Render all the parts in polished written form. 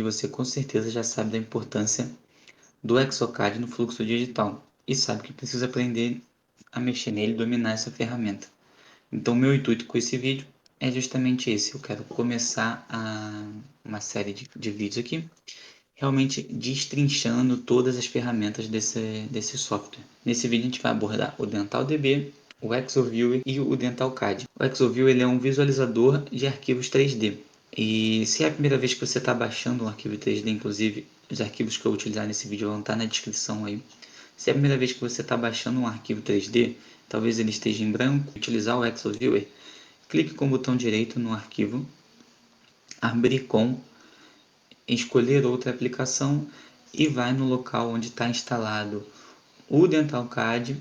você com certeza já sabe da importância do Exocad no fluxo digital e sabe que precisa aprender a mexer nele e dominar essa ferramenta. Então, meu intuito com esse vídeo é justamente esse. Eu quero começar uma série de vídeos aqui, realmente destrinchando todas as ferramentas desse software. Nesse vídeo a gente vai abordar o DentalDB, o ExoViewer e o DentalCAD. O ExoViewer ele é um visualizador de arquivos 3D. E se é a primeira vez que você está baixando um arquivo 3D, inclusive os arquivos que eu utilizar nesse vídeo vão estar na descrição aí. Se é a primeira vez que você está baixando um arquivo 3D, talvez ele esteja em branco, utilizar o ExoViewer, clique com o botão direito no arquivo, abrir com, escolher outra aplicação e vai no local onde está instalado o DentalCAD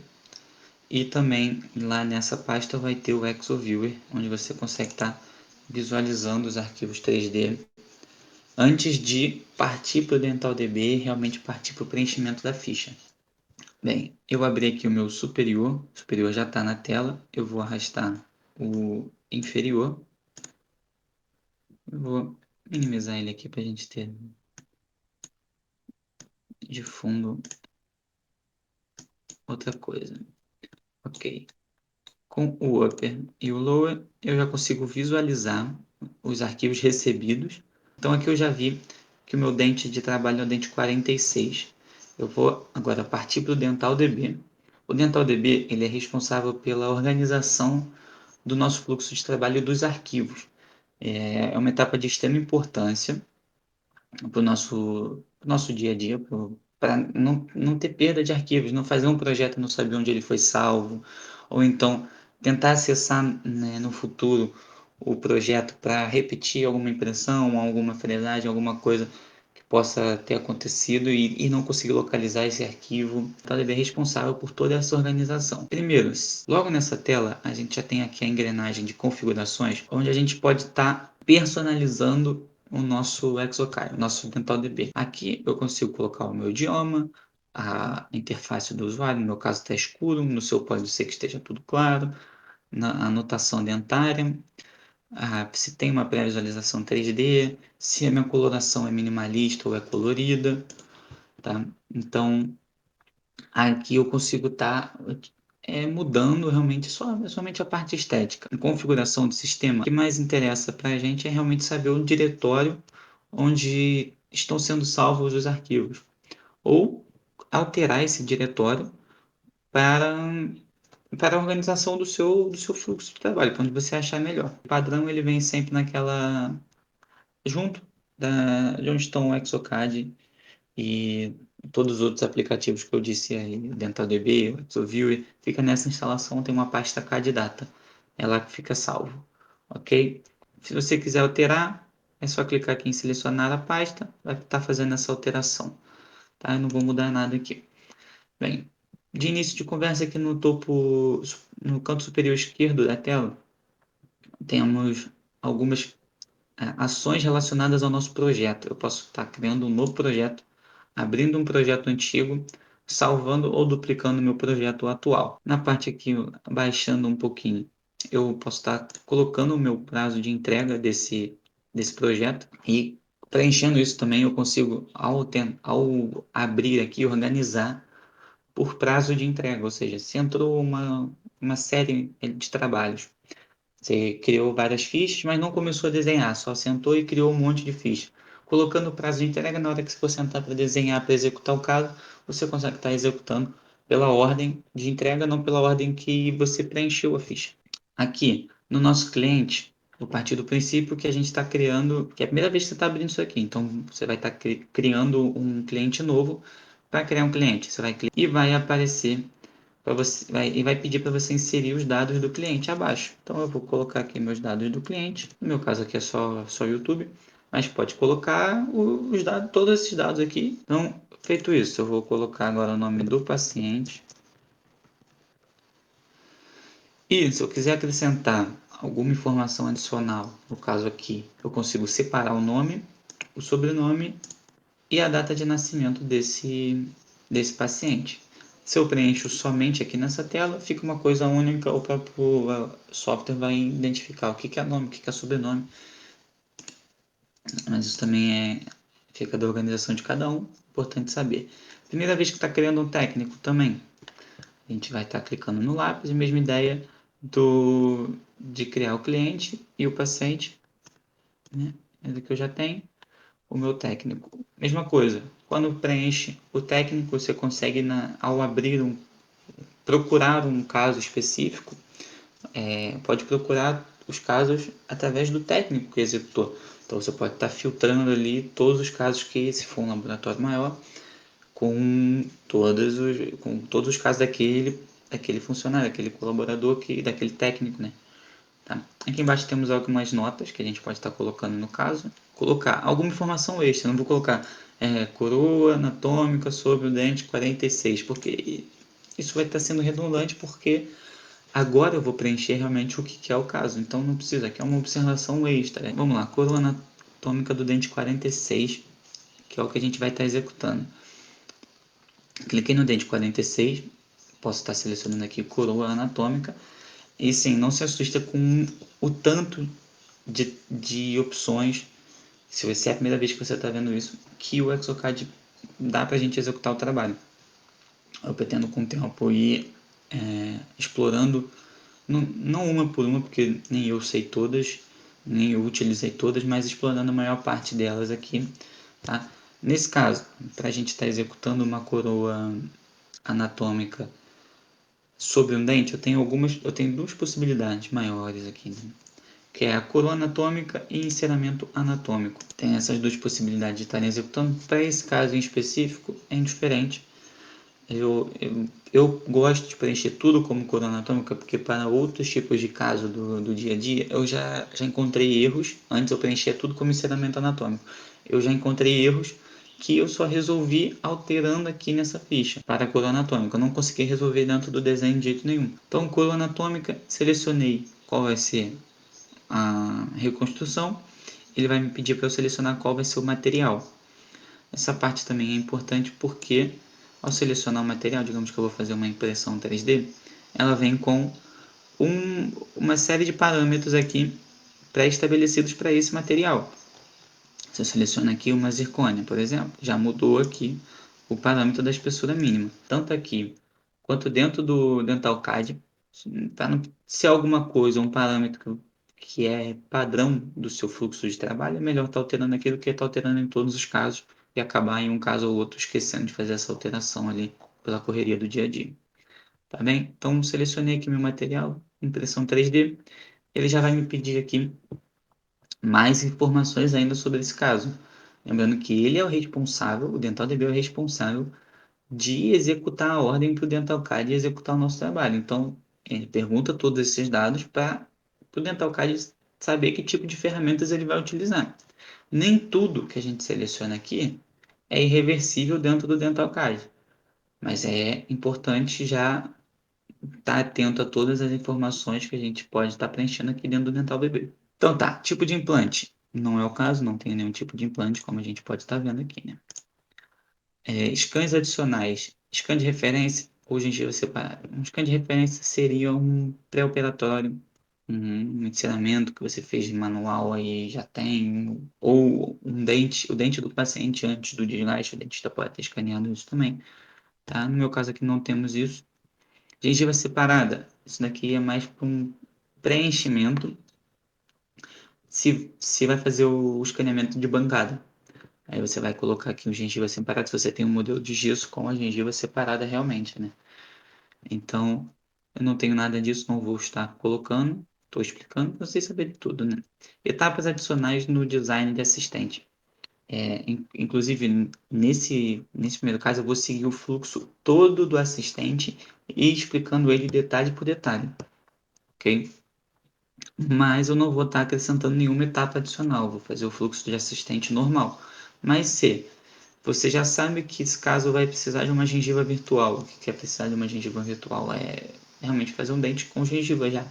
e também lá nessa pasta vai ter o ExoViewer, onde você consegue estar visualizando os arquivos 3D antes de partir para o DentalDB e realmente partir para o preenchimento da ficha. Bem, eu abri aqui o meu superior já está na tela, eu vou arrastar o inferior, eu vou minimizar ele aqui para a gente ter de fundo outra coisa. Ok. Com o upper e o lower, eu já consigo visualizar os arquivos recebidos. Então aqui eu já vi que o meu dente de trabalho é o dente 46. Eu vou agora partir para o DentalDB. O DentalDB ele é responsável pela organização do nosso fluxo de trabalho dos arquivos. É uma etapa de extrema importância para o nosso dia a dia, para não ter perda de arquivos, não fazer um projeto e não saber onde ele foi salvo, ou então tentar acessar, né, no futuro o projeto para repetir alguma impressão, alguma fresagem, alguma coisa que possa ter acontecido e não conseguir localizar esse arquivo. Então, ele é responsável por toda essa organização. Primeiro, logo nessa tela, a gente já tem aqui a engrenagem de configurações, onde a gente pode estar personalizando o nosso ExoCAD, o nosso DentalDB. Aqui eu consigo colocar o meu idioma, a interface do usuário, no meu caso está escuro, no seu pode ser que esteja tudo claro, na anotação dentária, se tem uma pré-visualização 3D, se a minha coloração é minimalista ou é colorida, tá? Então, aqui eu consigo estar mudando realmente somente a parte estética. A configuração do sistema, o que mais interessa para a gente é realmente saber o diretório onde estão sendo salvos os arquivos, ou alterar esse diretório para, para a organização do seu fluxo de trabalho, para onde você achar melhor. O padrão ele vem sempre junto de onde estão o ExoCAD e todos os outros aplicativos que eu disse aí, DentalDB, o ExoViewer, fica nessa instalação, tem uma pasta CAD Data, ela fica salvo, ok? Se você quiser alterar, é só clicar aqui em selecionar a pasta, vai estar fazendo essa alteração, tá? Eu não vou mudar nada aqui. Bem, de início de conversa aqui no topo, no canto superior esquerdo da tela, temos algumas ações relacionadas ao nosso projeto. Eu posso estar criando um novo projeto, abrindo um projeto antigo, salvando ou duplicando meu projeto atual. Na parte aqui, baixando um pouquinho, eu posso estar colocando o meu prazo de entrega desse projeto e preenchendo isso também eu consigo, ao abrir aqui, organizar por prazo de entrega, ou seja, se entrou uma série de trabalhos, você criou várias fichas, mas não começou a desenhar, só sentou e criou um monte de ficha. Colocando o prazo de entrega, na hora que você for sentar para desenhar, para executar o caso, você consegue estar executando pela ordem de entrega, não pela ordem que você preencheu a ficha. Aqui, no nosso cliente, vou partir do princípio que a gente está criando, que é a primeira vez que você está abrindo isso aqui, então você vai estar criando um cliente novo. Para criar um cliente, você vai clicar e vai aparecer vai pedir para você inserir os dados do cliente abaixo. Então eu vou colocar aqui meus dados do cliente. No meu caso aqui é só YouTube, mas pode colocar os dados, todos esses dados aqui. Então, feito isso, eu vou colocar agora o nome do paciente. E se eu quiser acrescentar alguma informação adicional, no caso aqui, eu consigo separar o nome, o sobrenome e a data de nascimento desse paciente. Se eu preencho somente aqui nessa tela, fica uma coisa única, o próprio software vai identificar o que é nome, o que é sobrenome. Mas isso também Fica da organização de cada um, importante saber. Primeira vez que está criando um técnico também, a gente vai estar clicando no lápis, a mesma ideia de criar o cliente e o paciente, né? É do que eu já tenho, o meu técnico. Mesma coisa, quando preenche o técnico, você consegue, ao abrir procurar um caso específico, pode procurar os casos através do técnico que executou. Então você pode estar filtrando ali todos os casos que, se for um laboratório maior, com todos os casos daquele funcionário, daquele colaborador, daquele técnico, né? Tá? Aqui embaixo temos algumas notas que a gente pode estar colocando no caso. Colocar alguma informação extra, não vou colocar coroa anatômica sobre o dente 46, porque isso vai estar sendo redundante, porque agora eu vou preencher realmente o que é o caso, então não precisa, aqui é uma observação extra. Né? Vamos lá, coroa anatômica do dente 46, que é o que a gente vai estar executando. Cliquei no dente 46, posso estar selecionando aqui coroa anatômica, e sim, não se assusta com o tanto de opções, se é a primeira vez que você está vendo isso, que o Exocad dá para a gente executar o trabalho. Eu pretendo com o tempo ir explorando, não uma por uma, porque nem eu sei todas, nem eu utilizei todas, mas explorando a maior parte delas aqui. Tá? Nesse caso, para a gente estar executando uma coroa anatômica sobre um dente, eu tenho duas possibilidades maiores aqui, né? Que é a coroa anatômica e enceramento anatômico. Tem essas duas possibilidades de estarem executando. Para esse caso em específico, é indiferente. Eu gosto de preencher tudo como coroa anatômica, porque para outros tipos de caso do dia a dia, eu já encontrei erros. Antes eu preenchia tudo como enceramento anatômico. Eu já encontrei erros que eu só resolvi alterando aqui nessa ficha para a coroa anatômica. Eu não consegui resolver dentro do desenho de jeito nenhum. Então, coroa anatômica, selecionei qual vai ser a reconstrução. Ele vai me pedir para eu selecionar qual vai ser o material. Essa parte também é importante porque, ao selecionar o material, digamos que eu vou fazer uma impressão 3D, ela vem com uma série de parâmetros aqui pré-estabelecidos para esse material. Se eu seleciono aqui uma zircônia, por exemplo, já mudou aqui o parâmetro da espessura mínima, tanto aqui quanto dentro do DentalCAD. Para não ser alguma coisa, um parâmetro que é padrão do seu fluxo de trabalho, é melhor estar alterando aquilo que está alterando em todos os casos e acabar em um caso ou outro esquecendo de fazer essa alteração ali pela correria do dia a dia. Tá bem? Então, selecionei aqui meu material, impressão 3D. Ele já vai me pedir aqui mais informações ainda sobre esse caso. Lembrando que ele é o responsável, o DentalDB é o responsável de executar a ordem para o DentalCAD executar o nosso trabalho. Então, ele pergunta todos esses dados para o DentalCAD saber que tipo de ferramentas ele vai utilizar. Nem tudo que a gente seleciona aqui é irreversível dentro do DentalCAD, mas é importante já estar atento a todas as informações que a gente pode estar preenchendo aqui dentro do DentalDB. Então tá, tipo de implante. Não é o caso, não tem nenhum tipo de implante, como a gente pode estar vendo aqui, né? Scans adicionais. Scan de referência ou gengiva separada. Um scan de referência seria um pré-operatório, um ensinamento que você fez manual aí já tem, ou o dente do paciente antes do desgaste, o dentista pode ter escaneado isso também, tá? No meu caso aqui não temos isso. Gengiva separada, isso daqui é mais para um preenchimento, se vai fazer o escaneamento de bancada. Aí você vai colocar aqui o gengiva separado, se você tem um modelo de gesso com a gengiva separada realmente, né? Então, eu não tenho nada disso, não vou estar colocando, estou explicando para vocês saberem tudo, né? Etapas adicionais no design de assistente. Inclusive, nesse primeiro caso, eu vou seguir o fluxo todo do assistente e explicando ele detalhe por detalhe, ok? Mas eu não vou estar acrescentando nenhuma etapa adicional, vou fazer o fluxo de assistente normal. Mas se você já sabe que esse caso vai precisar de uma gengiva virtual. O que é precisar de uma gengiva virtual? É realmente fazer um dente com gengiva já.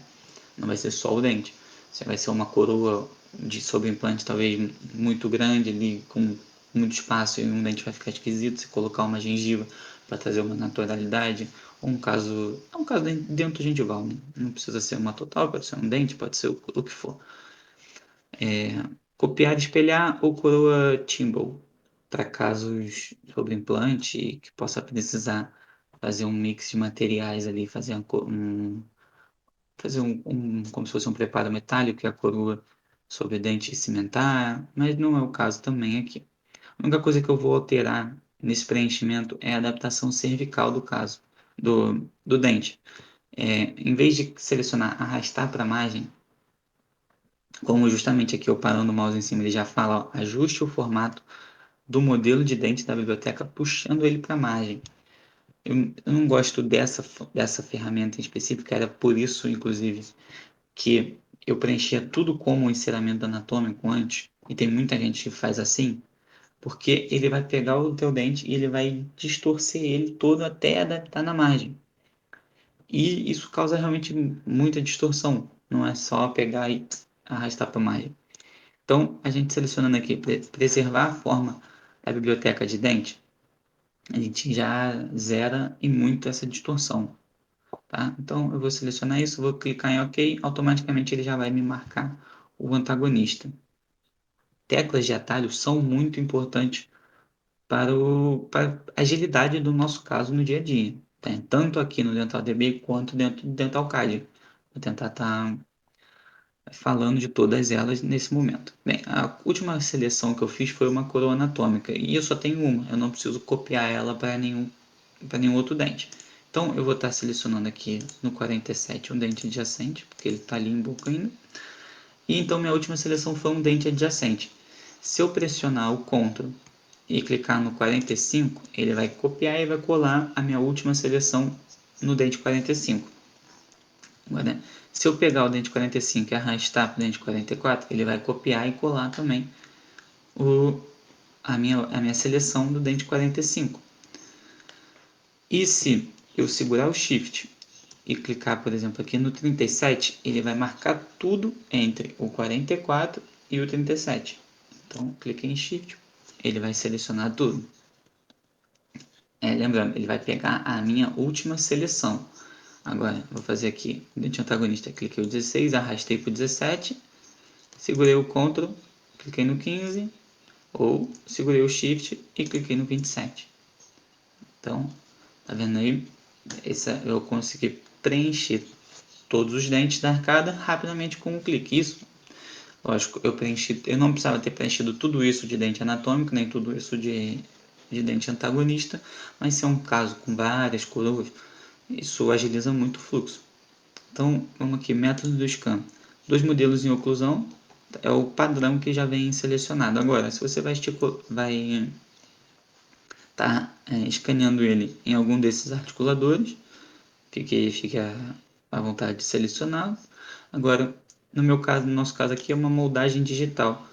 Não vai ser só o dente. Você vai ser uma coroa de sobreimplante talvez muito grande ali, com muito espaço e um dente vai ficar esquisito. Se colocar uma gengiva para trazer uma naturalidade. Ou é um caso dentro gengival, né? Não precisa ser uma total, pode ser um dente, pode ser o que for. Copiar, espelhar ou coroa Timbal. para casos sobre implante que possa precisar fazer um mix de materiais ali, como se fosse um preparo metálico que a coroa sobre o dente e cimentar, mas não é o caso também aqui. A única coisa que eu vou alterar nesse preenchimento é a adaptação cervical do caso, do dente. Em vez de selecionar arrastar para a margem, como justamente aqui eu parando o mouse em cima, ele já fala, ó, ajuste o formato do modelo de dente da biblioteca, puxando ele para a margem. Eu não gosto dessa ferramenta em específico, era por isso, inclusive, que eu preenchia tudo como um enceramento anatômico antes, e tem muita gente que faz assim, porque ele vai pegar o teu dente e ele vai distorcer ele todo até adaptar na margem. E isso causa realmente muita distorção, não é só pegar e arrastar para a margem. Então, a gente selecionando aqui, preservar a forma da biblioteca de dente, a gente já zera e muito essa distorção, tá? Então, eu vou selecionar isso, vou clicar em OK, automaticamente ele já vai me marcar o antagonista. Teclas de atalho são muito importantes para a agilidade do nosso caso no dia a dia, tá? Tanto aqui no DentalDB quanto dentro do DentalCAD. Vou tentar estar falando de todas elas nesse momento. Bem, a última seleção que eu fiz foi uma coroa anatômica e eu só tenho uma, eu não preciso copiar ela para nenhum outro dente. Então eu vou estar selecionando aqui no 47 um dente adjacente, porque ele está ali em boca ainda. E então minha última seleção foi um dente adjacente. Se eu pressionar o Ctrl e clicar no 45, ele vai copiar e vai colar a minha última seleção no dente 45. Agora, se eu pegar o dente 45 e arrastar para o dente 44, ele vai copiar e colar também a minha seleção do dente 45. E se eu segurar o Shift e clicar, por exemplo, aqui no 37, ele vai marcar tudo entre o 44 e o 37. Então, cliquei em Shift, ele vai selecionar tudo. Lembrando, ele vai pegar a minha última seleção. Agora, vou fazer aqui, dente antagonista, cliquei o 16, arrastei para o 17, segurei o Ctrl, cliquei no 15, ou segurei o Shift e cliquei no 27. Então, tá vendo aí? Eu consegui preencher todos os dentes da arcada rapidamente com um clique. Isso, lógico, eu não precisava ter preenchido tudo isso de dente anatômico, nem tudo isso de dente antagonista, mas se é um caso com várias coroas, isso agiliza muito o fluxo. Então, vamos aqui, método do scan. Dois modelos em oclusão, é o padrão que já vem selecionado. Agora, se você vai estar escaneando ele em algum desses articuladores, fique à vontade de selecioná-lo. Agora, no nosso caso aqui é uma moldagem digital.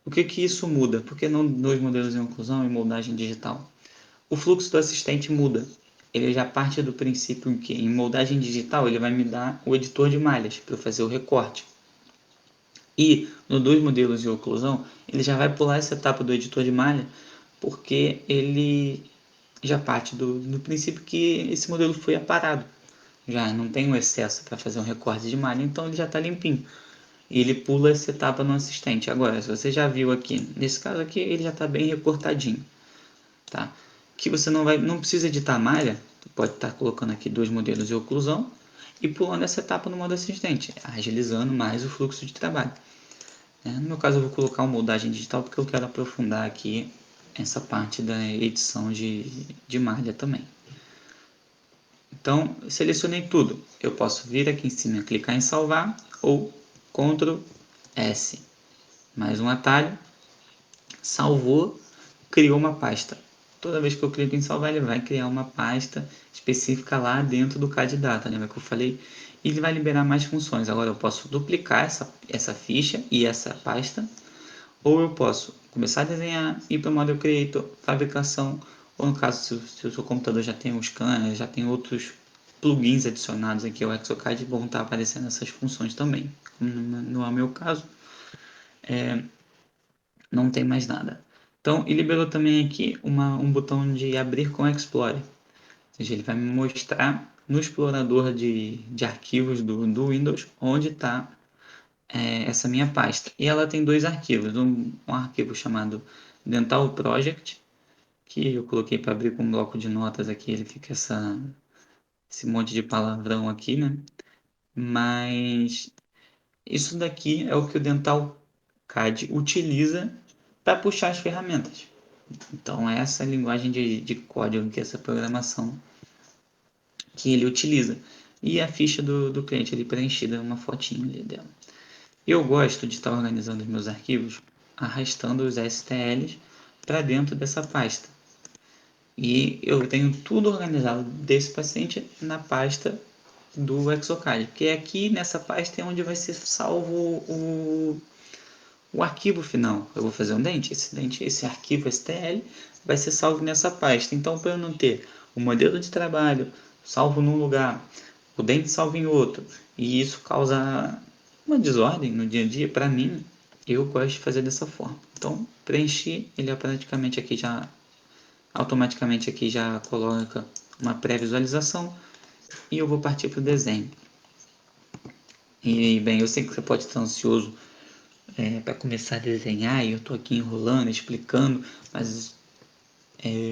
O que isso muda? Por que não dois modelos em oclusão e moldagem digital? O fluxo do assistente muda. Ele já parte do princípio que em moldagem digital ele vai me dar o editor de malhas para eu fazer o recorte. E no dois modelos de oclusão, ele já vai pular essa etapa do editor de malha, porque ele já parte do princípio que esse modelo foi aparado. Já não tem o excesso para fazer um recorte de malha, então ele já está limpinho. E ele pula essa etapa no assistente. Agora, se você já viu aqui, nesse caso aqui, ele já está bem recortadinho. Tá? Que você não precisa editar a malha, tu pode estar colocando aqui dois modelos de oclusão e pulando essa etapa no modo assistente, agilizando mais o fluxo de trabalho. No meu caso eu vou colocar uma moldagem digital porque eu quero aprofundar aqui essa parte da edição de malha também. Então, selecionei tudo. Eu posso vir aqui em cima, clicar em salvar ou Ctrl S. Mais um atalho. Salvou, criou uma pasta. Toda vez que eu clico em salvar, ele vai criar uma pasta específica lá dentro do CAD Data, lembra que eu falei? E ele vai liberar mais funções. Agora eu posso duplicar essa ficha e essa pasta, ou eu posso começar a desenhar, ir para o Model Creator, fabricação, ou no caso, se o seu computador já tem um scanner, já tem outros plugins adicionados aqui ao Exocad, vão estar aparecendo essas funções também. Como não é o meu caso, não tem mais nada. Então, e liberou também aqui um botão de abrir com Explorer. Ou seja, ele vai me mostrar no explorador de arquivos do Windows onde está essa minha pasta. E ela tem dois arquivos. Um arquivo chamado Dental Project, que eu coloquei para abrir com um bloco de notas aqui, ele fica esse monte de palavrão aqui, né? Mas isso daqui é o que o Dental CAD utiliza para puxar as ferramentas. Então, essa é a linguagem de código, que é essa programação que ele utiliza. E a ficha do cliente ali preenchida, uma fotinha ali dela. Eu gosto de estar organizando os meus arquivos arrastando os STLs para dentro dessa pasta. E eu tenho tudo organizado desse paciente na pasta do Exocad, porque aqui nessa pasta é onde vai ser salvo o arquivo final. Eu vou fazer um dente, esse arquivo STL vai ser salvo nessa pasta. Então, para eu não ter o modelo de trabalho salvo num lugar, o dente salvo em outro, e isso causa uma desordem no dia a dia, para mim, eu gosto de fazer dessa forma. Então, preenchi, ele praticamente aqui já, automaticamente aqui já coloca uma pré-visualização e eu vou partir para o desenho. E, bem, eu sei que você pode estar ansioso para começar a desenhar e eu estou aqui enrolando, explicando, mas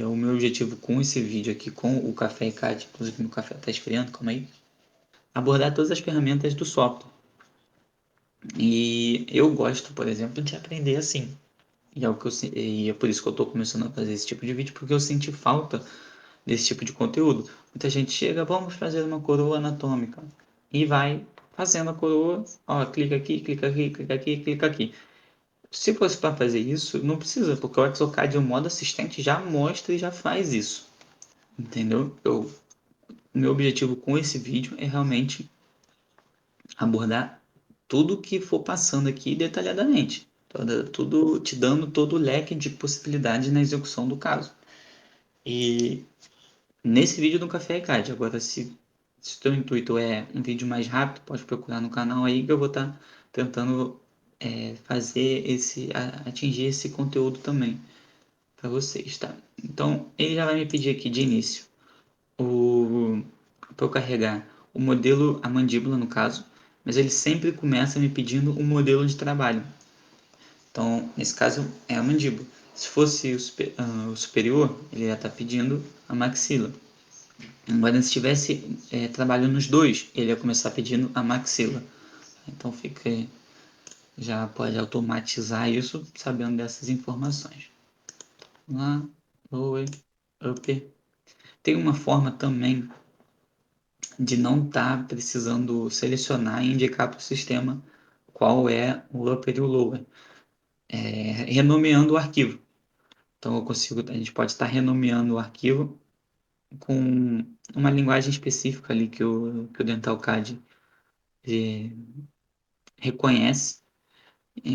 o meu objetivo com esse vídeo aqui, com o Café ICAD, inclusive meu café está esfriando, calma aí, abordar todas as ferramentas do software. E eu gosto, por exemplo, de aprender assim. E é, e é por isso que eu estou começando a fazer esse tipo de vídeo, porque eu senti falta desse tipo de conteúdo. Muita gente chega, vamos fazer uma coroa anatômica. E vai fazendo a coroa, ó, clica aqui, clica aqui, clica aqui, clica aqui. Se fosse para fazer isso, não precisa, porque o Exocad, o modo assistente, já mostra e já faz isso. Entendeu? Meu objetivo com esse vídeo é realmente abordar tudo que for passando aqui detalhadamente. Tudo te dando todo o leque de possibilidades na execução do caso. E nesse vídeo do Café ICAD, agora se o teu intuito é um vídeo mais rápido, pode procurar no canal aí que eu vou estar tentando fazer atingir esse conteúdo também para vocês, tá? Então, ele já vai me pedir aqui de início para eu carregar o modelo, a mandíbula no caso, mas ele sempre começa me pedindo um modelo de trabalho. Então, nesse caso, é a mandíbula. Se fosse o superior, ele ia estar pedindo a maxila. Agora, se estivesse trabalhando nos dois, ele ia começar pedindo a maxila. Então, já pode automatizar isso sabendo dessas informações. Lá, lower, upper. Tem uma forma também de não estar precisando selecionar e indicar para o sistema qual é o upper e o lower, renomeando o arquivo. Então a gente pode estar renomeando o arquivo com uma linguagem específica ali que o DentalCAD reconhece.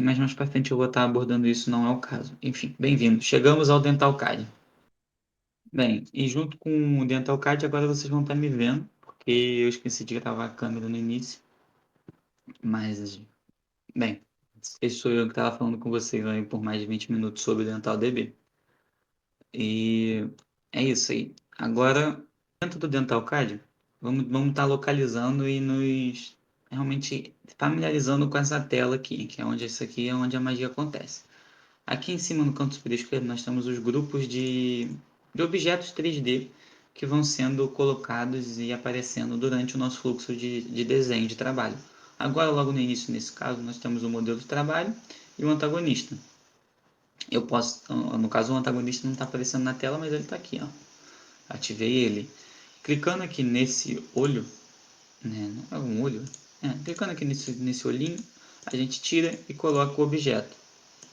Mas mais para frente eu vou estar abordando isso, não é o caso. Enfim, bem-vindo. Chegamos ao DentalCAD. Bem, e junto com o DentalCAD agora vocês vão estar me vendo, porque eu esqueci de gravar a câmera no início. Mas, bem, esse sou eu que estava falando com vocês aí por mais de 20 minutos sobre o DentalDB. E é isso aí. Agora, dentro do DentalCAD, vamos estar localizando e nos realmente familiarizando com essa tela aqui, que é onde isso aqui é onde a magia acontece. Aqui em cima no canto superior esquerdo nós temos os grupos de objetos 3D que vão sendo colocados e aparecendo durante o nosso fluxo de desenho de trabalho. Agora, logo no início, nesse caso, nós temos o modelo de trabalho e o antagonista. Eu posso, no caso, o antagonista não está aparecendo na tela, mas ele está aqui, ó. Ativei ele. Clicando aqui nesse olho, né? Não é um olho? Clicando aqui nesse olhinho, a gente tira e coloca o objeto.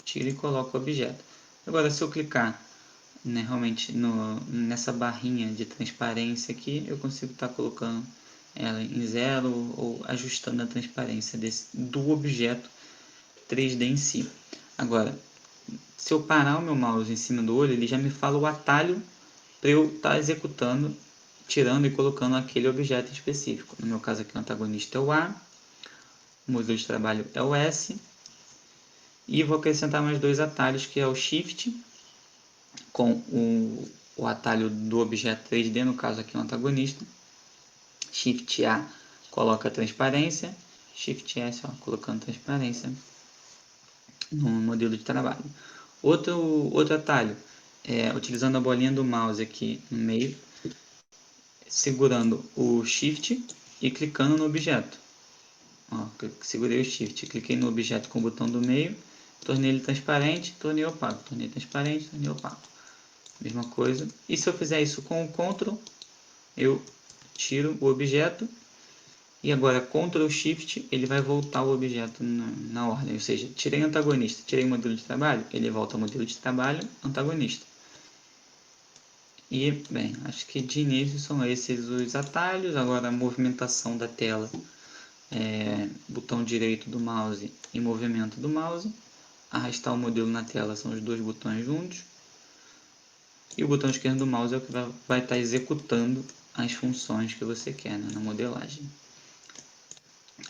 Tira e coloca o objeto. Agora, se eu clicar, né, realmente nessa barrinha de transparência aqui, eu consigo estar colocando ela em zero ou ajustando a transparência do objeto 3D em si. Agora, se eu parar o meu mouse em cima do olho, ele já me fala o atalho para eu estar executando, tirando e colocando aquele objeto específico. No meu caso aqui, o antagonista é o A, o modelo de trabalho é o S, e vou acrescentar mais dois atalhos, que é o Shift, com o atalho do objeto 3D, no caso aqui o antagonista. Shift A coloca transparência, Shift S, ó, colocando transparência no modelo de trabalho. Outro atalho utilizando a bolinha do mouse aqui no meio, segurando o Shift e clicando no objeto. Ó, segurei o Shift, cliquei no objeto com o botão do meio, tornei ele transparente, tornei opaco, tornei transparente, tornei opaco. Mesma coisa. E se eu fizer isso com o Ctrl, eu tiro o objeto e agora Ctrl Shift, ele vai voltar o objeto na ordem. Ou seja, tirei antagonista, tirei modelo de trabalho, ele volta ao modelo de trabalho, antagonista. E, bem, acho que de início são esses os atalhos. Agora a movimentação da tela, botão direito do mouse e movimento do mouse. Arrastar o modelo na tela são os dois botões juntos. E o botão esquerdo do mouse é o que vai estar executando as funções que você quer, né, na modelagem.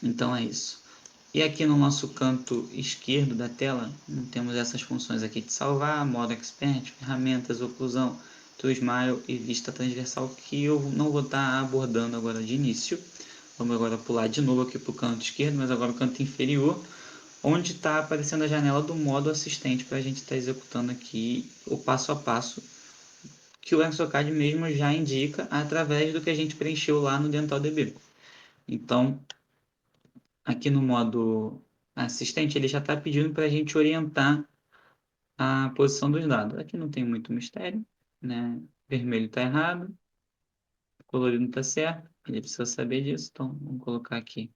Então é isso. E aqui no nosso canto esquerdo da tela, temos essas funções aqui de salvar, modo expert, ferramentas, oclusão, to smile e vista transversal, que eu não vou estar abordando agora de início. Vamos agora pular de novo aqui para o canto esquerdo, mas agora o canto inferior, onde está aparecendo a janela do modo assistente para a gente estar executando aqui o passo a passo que o ExoCAD mesmo já indica através do que a gente preencheu lá no DentalDB. Então, aqui no modo assistente, ele já está pedindo para a gente orientar a posição dos dados. Aqui não tem muito mistério, né? Vermelho está errado, colorido está certo, ele precisa saber disso, então vamos colocar aqui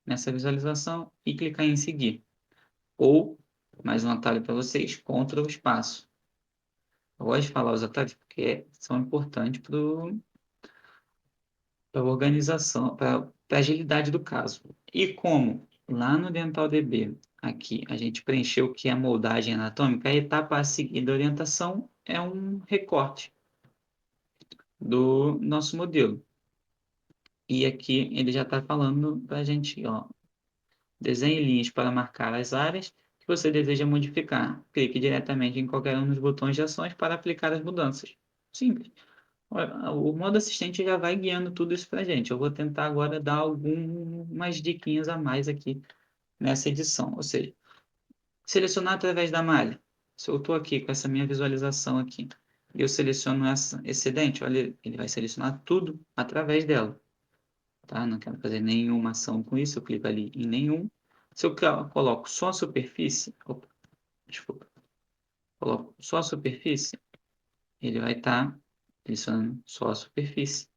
nessa visualização e clicar em seguir. Ou, mais um atalho para vocês, Ctrl espaço. Eu gosto de falar os atalhos porque são importantes para a organização, para a agilidade do caso. E como lá no DentalDB, aqui, a gente preencheu o que é a moldagem anatômica, a etapa a seguir da orientação é um recorte do nosso modelo. E aqui ele já está falando para a gente, ó, desenhe linhas para marcar as áreas que você deseja modificar. Clique diretamente em qualquer um dos botões de ações para aplicar as mudanças. Simples. O modo assistente já vai guiando tudo isso para a gente. Eu vou tentar agora dar algumas diquinhas a mais aqui nessa edição. Ou seja, selecionar através da malha. Se eu estou aqui com essa minha visualização aqui e eu seleciono essa excedente, olha, ele vai selecionar tudo através dela. Tá? Não quero fazer nenhuma ação com isso, eu clico ali em nenhum. Se eu coloco só a superfície, opa, desculpa, coloco só a superfície, ele vai estar selecionando só a superfície.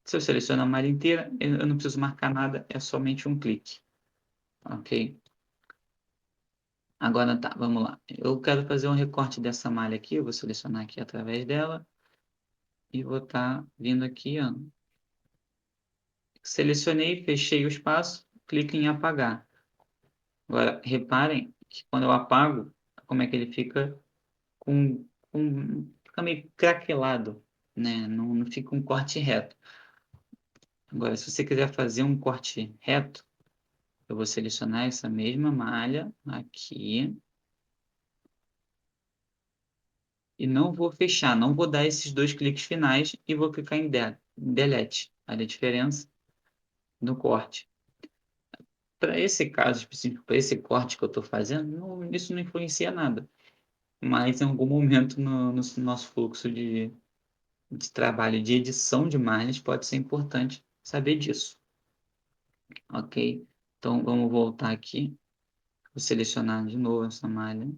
Se eu seleciono a malha inteira, eu não preciso marcar nada, é somente um clique. Ok? Agora tá, vamos lá. Eu quero fazer um recorte dessa malha aqui, eu vou selecionar aqui através dela e vou estar vindo aqui, ó. Selecionei, fechei o espaço, clico em apagar. Agora, reparem que quando eu apago, como é que ele fica fica meio craquelado, né? Não fica um corte reto. Agora, se você quiser fazer um corte reto, eu vou selecionar essa mesma malha aqui e não vou fechar, não vou dar esses dois cliques finais e vou clicar em Delete. Olha a diferença no corte. Para esse caso específico, para esse corte que eu estou fazendo, isso não influencia nada. Mas em algum momento no nosso fluxo de trabalho de edição de malhas pode ser importante saber disso. Ok? Então vamos voltar aqui. Vou selecionar de novo essa malha.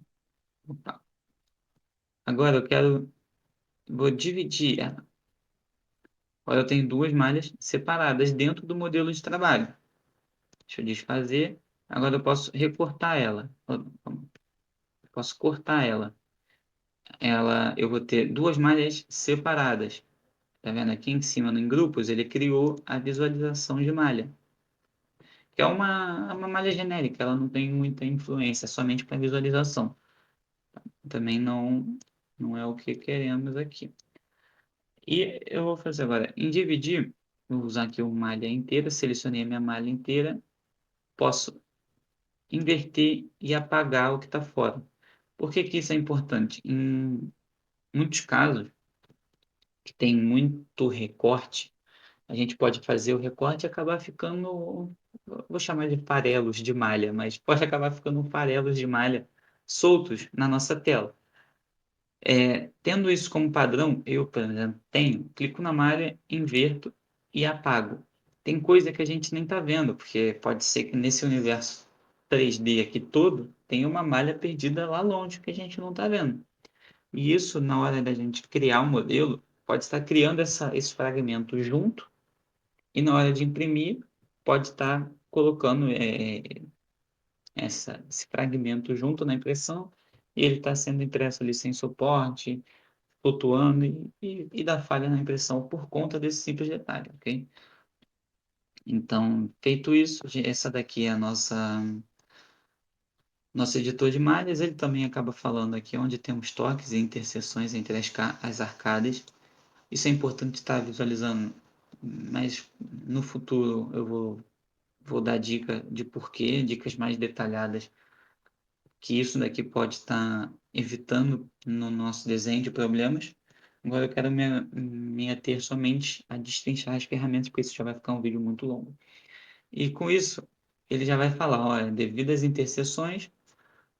Opa. Agora vou dividir ela. Agora eu tenho duas malhas separadas dentro do modelo de trabalho. Deixa eu desfazer. Agora eu posso recortar ela. Eu posso cortar ela. Eu vou ter duas malhas separadas. Tá vendo aqui em cima, em grupos, ele criou a visualização de malha. Que é uma malha genérica, ela não tem muita influência, é somente para visualização. Também não é o que queremos aqui. E eu vou fazer agora, em dividir, vou usar aqui uma malha inteira, selecionei a minha malha inteira, posso inverter e apagar o que está fora. Por que que isso é importante? Em muitos casos, que tem muito recorte, a gente pode fazer o recorte e acabar ficando, vou chamar de farelos de malha, mas pode acabar ficando farelos de malha soltos na nossa tela. Tendo isso como padrão, eu, por exemplo, clico na malha, inverto e apago. Tem coisa que a gente nem está vendo, porque pode ser que nesse universo 3D aqui todo tenha uma malha perdida lá longe que a gente não está vendo. E isso, na hora da gente criar um modelo, pode estar criando esse fragmento junto, e na hora de imprimir, pode estar colocando esse fragmento junto na impressão, e ele está sendo impresso ali sem suporte, flutuando e dá falha na impressão por conta desse simples detalhe, ok? Então, feito isso, essa daqui é a nosso editor de malhas. Ele também acaba falando aqui onde tem os toques e interseções entre as arcadas. Isso é importante estar visualizando, mas no futuro eu vou dar dica de porquê, dicas mais detalhadas, que isso daqui pode estar evitando no nosso desenho de problemas. Agora eu quero me ater somente a destrinchar as ferramentas, porque isso já vai ficar um vídeo muito longo. E com isso, ele já vai falar, olha, devido às interseções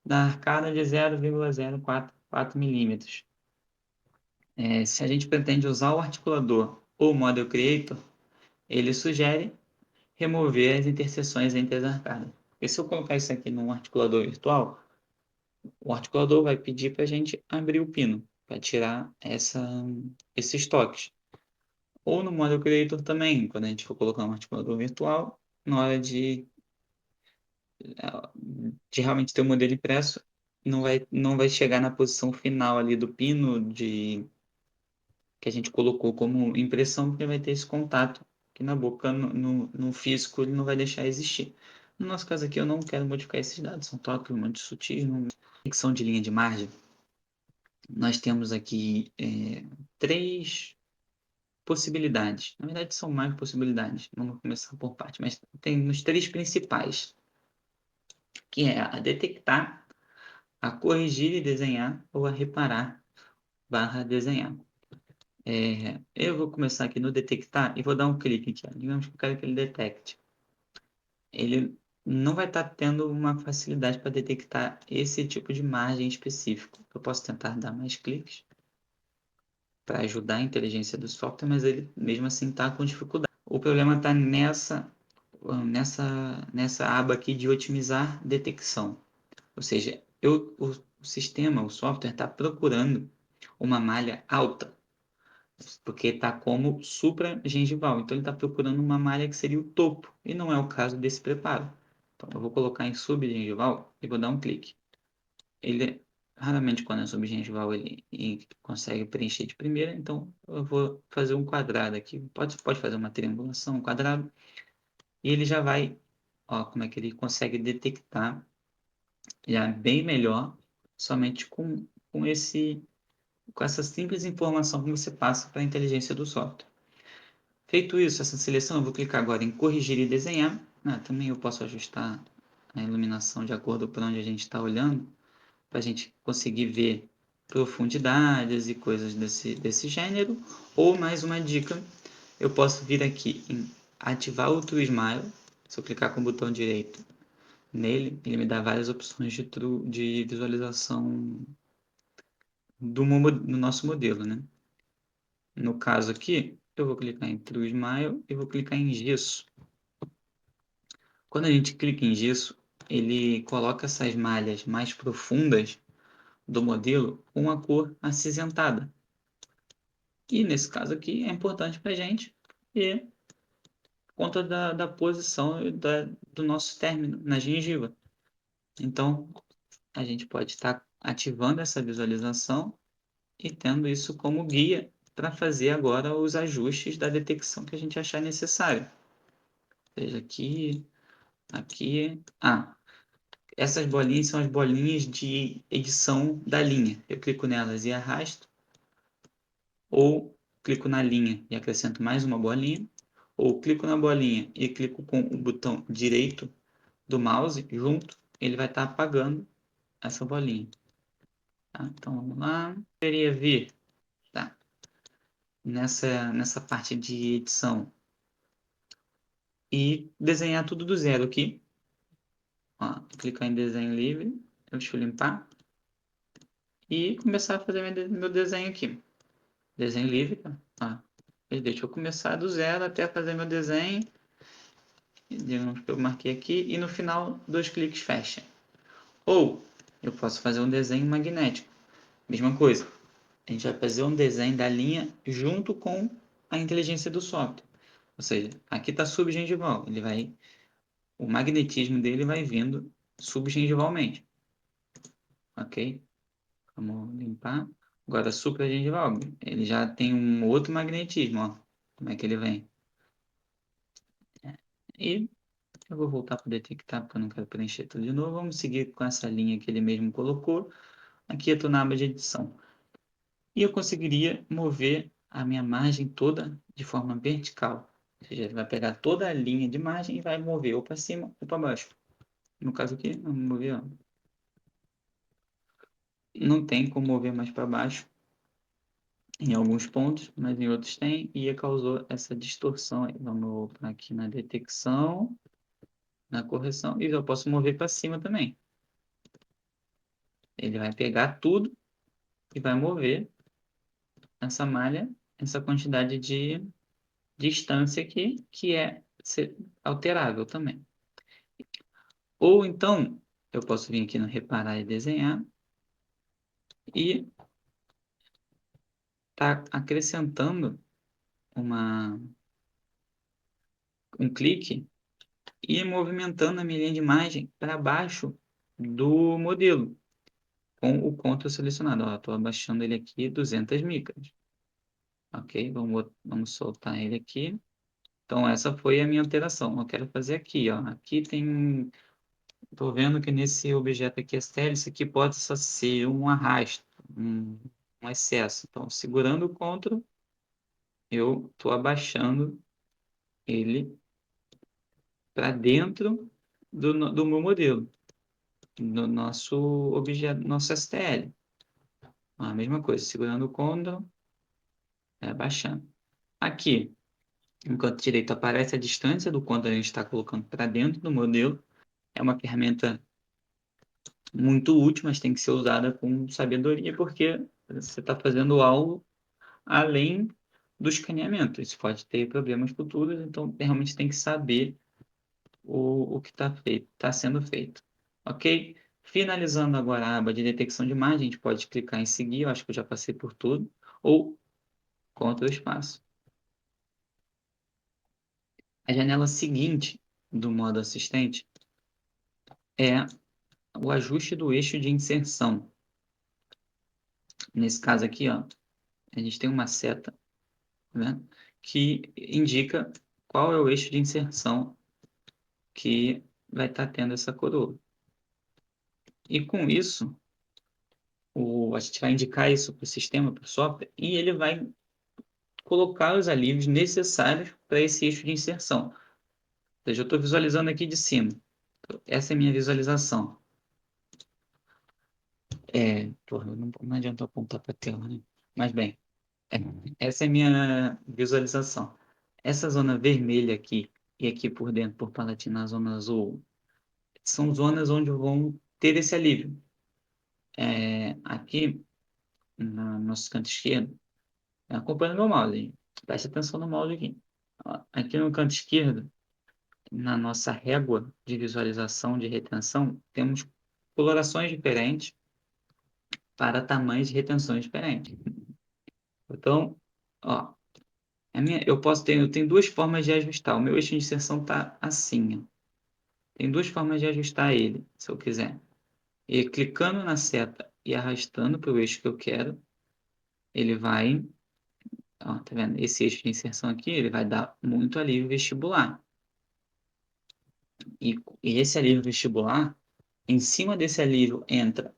da arcada de 0,044 milímetros. Se a gente pretende usar o articulador ou o Model Creator, ele sugere remover as interseções entre as arcadas. Porque se eu colocar isso aqui num articulador virtual, o articulador vai pedir para a gente abrir o pino, para tirar esses toques. Ou no Model Creator também, quando a gente for colocar um articulador virtual, na hora de realmente ter o modelo impresso, não vai chegar na posição final ali do pino que a gente colocou como impressão, porque vai ter esse contato que na boca, no físico, ele não vai deixar existir. No nosso caso aqui, eu não quero modificar esses dados, são toques muito sutis, fixação de linha de margem. Nós temos aqui três possibilidades. Na verdade, são mais possibilidades. Vamos começar por parte, mas tem os três principais, que é a detectar, a corrigir e desenhar, ou a reparar barra desenhar. Eu vou começar aqui no detectar e vou dar um clique aqui. Ó. Digamos que eu quero que ele detecte. Ele não vai estar tendo uma facilidade para detectar esse tipo de margem específico. Eu posso tentar dar mais cliques para ajudar a inteligência do software, mas ele mesmo assim está com dificuldade. O problema está nessa aba aqui de otimizar detecção. Ou seja, o sistema, o software está procurando uma malha alta, porque está como supragengival. Então ele está procurando uma malha que seria o topo, e não é o caso desse preparo. Então eu vou colocar em subgengival e vou dar um clique. Ele raramente quando é subgengival ele consegue preencher de primeira, então eu vou fazer um quadrado aqui. Pode fazer uma triangulação, um quadrado, e ele já vai, ó, como é que ele consegue detectar já bem melhor somente com essa simples informação que você passa para a inteligência do software. Feito isso, essa seleção, eu vou clicar agora em corrigir e desenhar. Também eu posso ajustar a iluminação de acordo com onde a gente está olhando, para a gente conseguir ver profundidades e coisas desse gênero. Ou mais uma dica, eu posso vir aqui em ativar o True Smile. Se eu clicar com o botão direito nele, ele me dá várias opções de visualização do nosso modelo, né? No caso aqui, eu vou clicar em True Smile e vou clicar em gesso. Quando a gente clica em gesso, ele coloca essas malhas mais profundas do modelo com a cor acinzentada. E nesse caso aqui é importante para a gente e por conta da posição do nosso término na gengiva. Então, a gente pode estar ativando essa visualização e tendo isso como guia para fazer agora os ajustes da detecção que a gente achar necessário. Seja aqui, aqui. Essas bolinhas são as bolinhas de edição da linha. Eu clico nelas e arrasto, ou clico na linha e acrescento mais uma bolinha, ou clico na bolinha e clico com o botão direito do mouse junto, ele vai estar apagando essa bolinha. Tá? Então vamos lá. Deveria vir, tá? Nessa parte de edição e desenhar tudo do zero aqui. Ó, clicar em desenho livre, deixa eu limpar. e começar a fazer meu desenho aqui. Desenho livre, tá? Deixa eu começar do zero até fazer meu desenho. Digamos que eu marquei aqui e no final, 2 cliques fecha. Ou eu posso fazer um desenho magnético. Mesma coisa. A gente vai fazer um desenho da linha junto com a inteligência do software. Ou seja, aqui está subgengival. O magnetismo dele vai vindo subgengivalmente. Ok? Vamos limpar. Agora, supragengival, ele já tem um outro magnetismo, ó. Como é que ele vem? E eu vou voltar para detectar, porque eu não quero preencher tudo de novo. Vamos seguir com essa linha que ele mesmo colocou. Aqui eu estou na aba de edição. E eu conseguiria mover a minha margem toda de forma vertical. Ou seja, ele vai pegar toda a linha de margem e vai mover ou para cima ou para baixo. No caso aqui, vamos mover, ó. Não tem como mover mais para baixo em alguns pontos, mas em outros tem, e causou essa distorção aí. Vamos voltar aqui na detecção, na correção, e eu posso mover para cima também. Ele vai pegar tudo e vai mover essa malha, essa quantidade de distância aqui, que é alterável também. Ou então, eu posso vir aqui no reparar e desenhar e tá acrescentando um clique e movimentando a minha linha de imagem para baixo do modelo, com o ponto selecionado. Estou abaixando ele aqui 200 micras. Ok, vamos soltar ele aqui. Então, essa foi a minha alteração. Eu quero fazer aqui, ó. Aqui tem... Estou vendo que nesse objeto aqui, STL, isso aqui pode só ser um arrasto, um excesso. Então, segurando o CTRL, eu estou abaixando ele para dentro do meu modelo, do nosso objeto, nosso STL. A mesma coisa, segurando o CTRL, abaixando. Aqui, no canto direito, aparece a distância do quanto a gente está colocando para dentro do modelo. É uma ferramenta muito útil, mas tem que ser usada com sabedoria, porque você está fazendo algo além do escaneamento. Isso pode ter problemas futuros, então realmente tem que saber o que está sendo feito. Ok? Finalizando agora a aba de detecção de imagem, a gente pode clicar em seguir, eu acho que eu já passei por tudo, ou Ctrl espaço. A janela seguinte do modo assistente é o ajuste do eixo de inserção. Nesse caso aqui, ó, a gente tem uma seta, né, que indica qual é o eixo de inserção que vai estar tendo essa coroa. E com isso, a gente vai indicar isso para o sistema, para o software, e ele vai colocar os alívios necessários para esse eixo de inserção. Ou seja, eu estou visualizando aqui de cima. Essa é a minha visualização. Não adianta apontar para a tela, né? Mas bem, é, essa é a minha visualização. Essa zona vermelha aqui e aqui por dentro, por Palatina, a zona azul, são zonas onde vão ter esse alívio. Aqui, no nosso canto esquerdo, acompanha o meu mouse, hein? Preste atenção no mouse aqui. Ó, aqui no canto esquerdo, na nossa régua de visualização de retenção, temos colorações diferentes para tamanhos de retenções diferentes. Então, ó, eu tenho 2 formas de ajustar. O meu eixo de inserção está assim, ó. Tem 2 formas de ajustar ele, se eu quiser. E clicando na seta e arrastando para o eixo que eu quero, ele vai, ó, tá vendo? Esse eixo de inserção aqui, ele vai dar muito alívio vestibular. E esse alívio vestibular, em cima desse alívio entra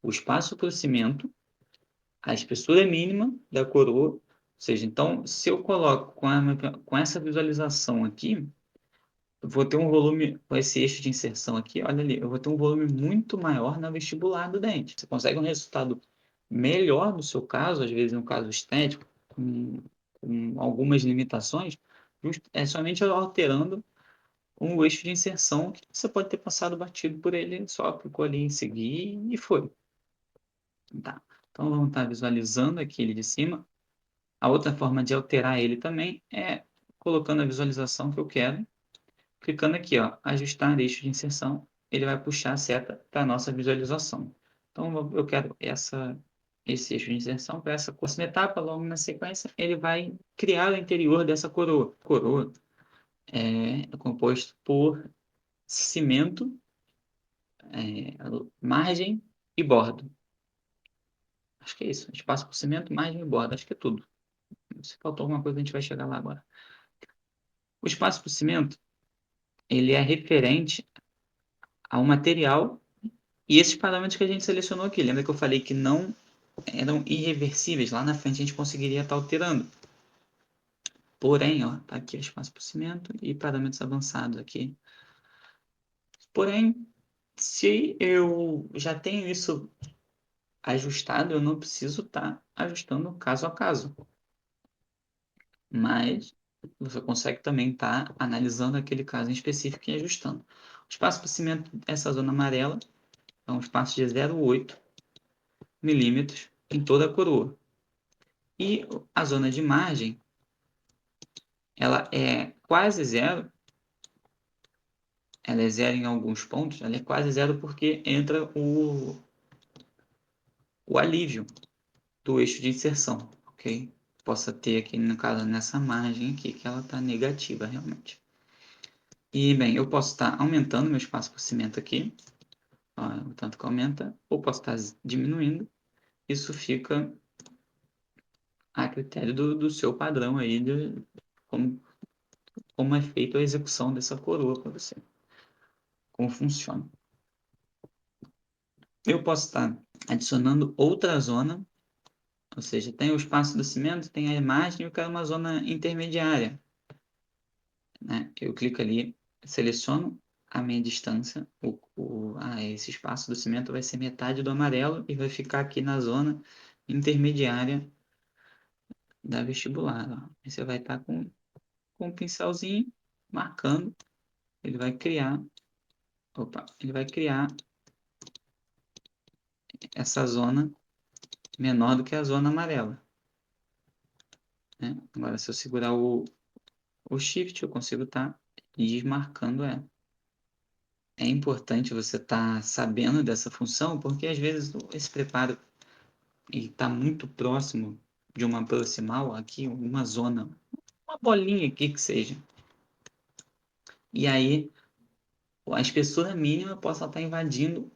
o espaço-crescimento, a espessura mínima da coroa. Ou seja, então, se eu coloco com essa visualização aqui, eu vou ter um volume, com esse eixo de inserção aqui, olha ali, eu vou ter um volume muito maior na vestibular do dente. Você consegue um resultado melhor no seu caso, às vezes no caso estético, com algumas limitações, somente alterando um eixo de inserção que você pode ter passado batido por ele, só clicou ali em seguir e foi. Tá. Então, vamos estar visualizando aquele de cima. A outra forma de alterar ele também é colocando a visualização que eu quero, clicando aqui, ó, ajustar eixo de inserção, ele vai puxar a seta para a nossa visualização. Então, eu quero esse eixo de inserção para essa próxima etapa, logo na sequência, ele vai criar o interior dessa coroa. Coroa é composto por cimento, margem e borda. Acho que é isso. Espaço por cimento, margem e borda. Acho que é tudo. Se faltou alguma coisa, a gente vai chegar lá agora. O espaço por cimento, ele é referente ao material e esses parâmetros que a gente selecionou aqui. Lembra que eu falei que não eram irreversíveis? Lá na frente a gente conseguiria estar alterando. Porém, ó, tá aqui o espaço por cimento e parâmetros avançados aqui. Porém, se eu já tenho isso ajustado, eu não preciso estar ajustando caso a caso. Mas você consegue também estar analisando aquele caso em específico e ajustando. O espaço por cimento, essa zona amarela, é um espaço de 0,8 milímetros em toda a coroa. E a zona de margem, ela é quase zero, ela é zero em alguns pontos, ela é quase zero porque entra o alívio do eixo de inserção, ok? Possa ter aqui, no caso, nessa margem aqui, que ela está negativa realmente. E, bem, eu posso estar aumentando meu espaço por cimento aqui, ó, o tanto que aumenta, ou posso estar diminuindo. Isso fica a critério do seu padrão aí, de como é feita a execução dessa coroa para você, como funciona. Eu posso estar adicionando outra zona, ou seja, tem o espaço do cimento, tem a imagem e eu quero uma zona intermediária, né? Eu clico ali, seleciono a minha distância, esse espaço do cimento vai ser metade do amarelo e vai ficar aqui na zona intermediária da vestibular. Ó. Aí você vai estar com um pincelzinho marcando, ele vai criar, ele vai criar essa zona menor do que a zona amarela. Né? Agora, se eu segurar o Shift, eu consigo estar desmarcando ela. É importante você estar sabendo dessa função, porque às vezes esse preparo está muito próximo de uma proximal, aqui, uma zona, uma bolinha aqui que seja. E aí, a espessura mínima possa estar invadindo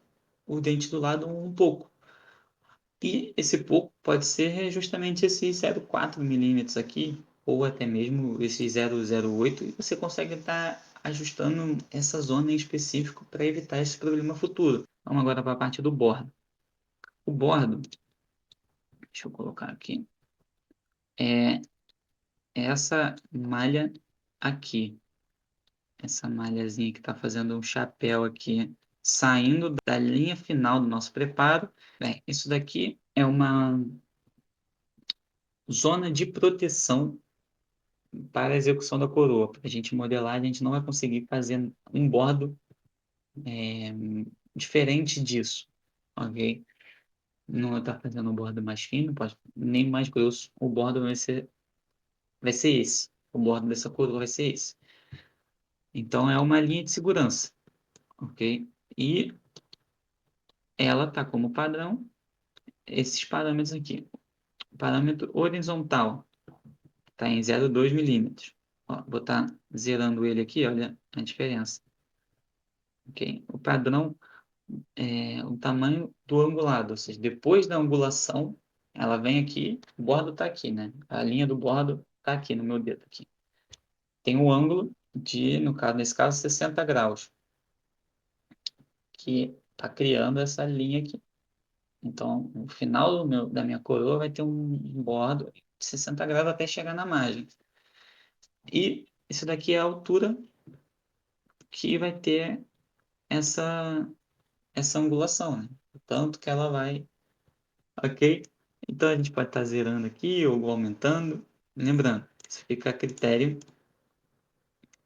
o dente do lado um pouco. E esse pouco pode ser justamente esse 0,4 milímetros aqui, ou até mesmo esse 0,08, e você consegue estar ajustando essa zona em específico para evitar esse problema futuro. Vamos agora para a parte do bordo. O bordo, deixa eu colocar aqui, é essa malha aqui. Essa malhazinha que está fazendo um chapéu aqui, saindo da linha final do nosso preparo. Bem, isso daqui é uma zona de proteção para a execução da coroa. Para a gente modelar, a gente não vai conseguir fazer um bordo diferente disso, ok? Não está fazendo um bordo mais fino, nem mais grosso. O bordo vai ser esse. O bordo dessa coroa vai ser esse. Então, é uma linha de segurança, ok? E ela está como padrão esses parâmetros aqui. O parâmetro horizontal está em 0,2 milímetros. Ó, vou estar zerando ele aqui, olha a diferença. Okay? O padrão é o tamanho do angulado, ou seja, depois da angulação, ela vem aqui, o bordo está aqui, né? A linha do bordo está aqui no meu dedo aqui. Tem o ângulo de, no caso, nesse caso, 60 graus, que está criando essa linha aqui. Então, no final da minha coroa vai ter um bordo de 60 graus até chegar na margem. E isso daqui é a altura que vai ter essa angulação, né? O tanto que ela vai, ok? Então a gente pode estar zerando aqui ou aumentando. Lembrando, isso fica a critério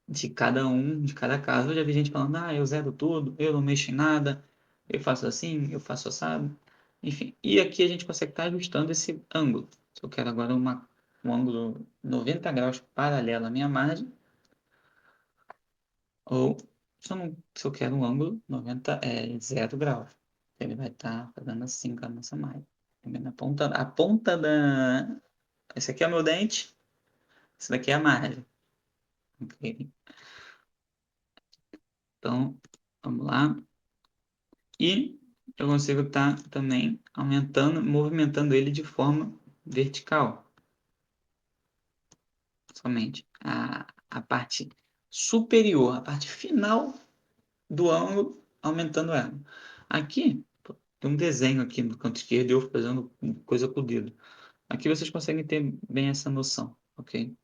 de cada um, de cada caso. Eu já vi gente falando, eu zero tudo, eu não mexo em nada, eu faço assim, eu faço assado. Enfim, e aqui a gente consegue estar ajustando esse ângulo. Se eu quero agora um ângulo 90 graus paralelo à minha margem, ou se eu quero um ângulo 0 graus. Ele vai estar fazendo assim com a nossa margem. Tá vendo? A ponta da... Esse aqui é o meu dente, esse daqui é a margem. Ok? Então, vamos lá. E eu consigo estar também aumentando, movimentando ele de forma vertical. Somente a parte superior, a parte final do ângulo, aumentando ela. Aqui, tem um desenho aqui no canto esquerdo e eu fazendo coisa com o dedo. Aqui vocês conseguem ter bem essa noção, ok?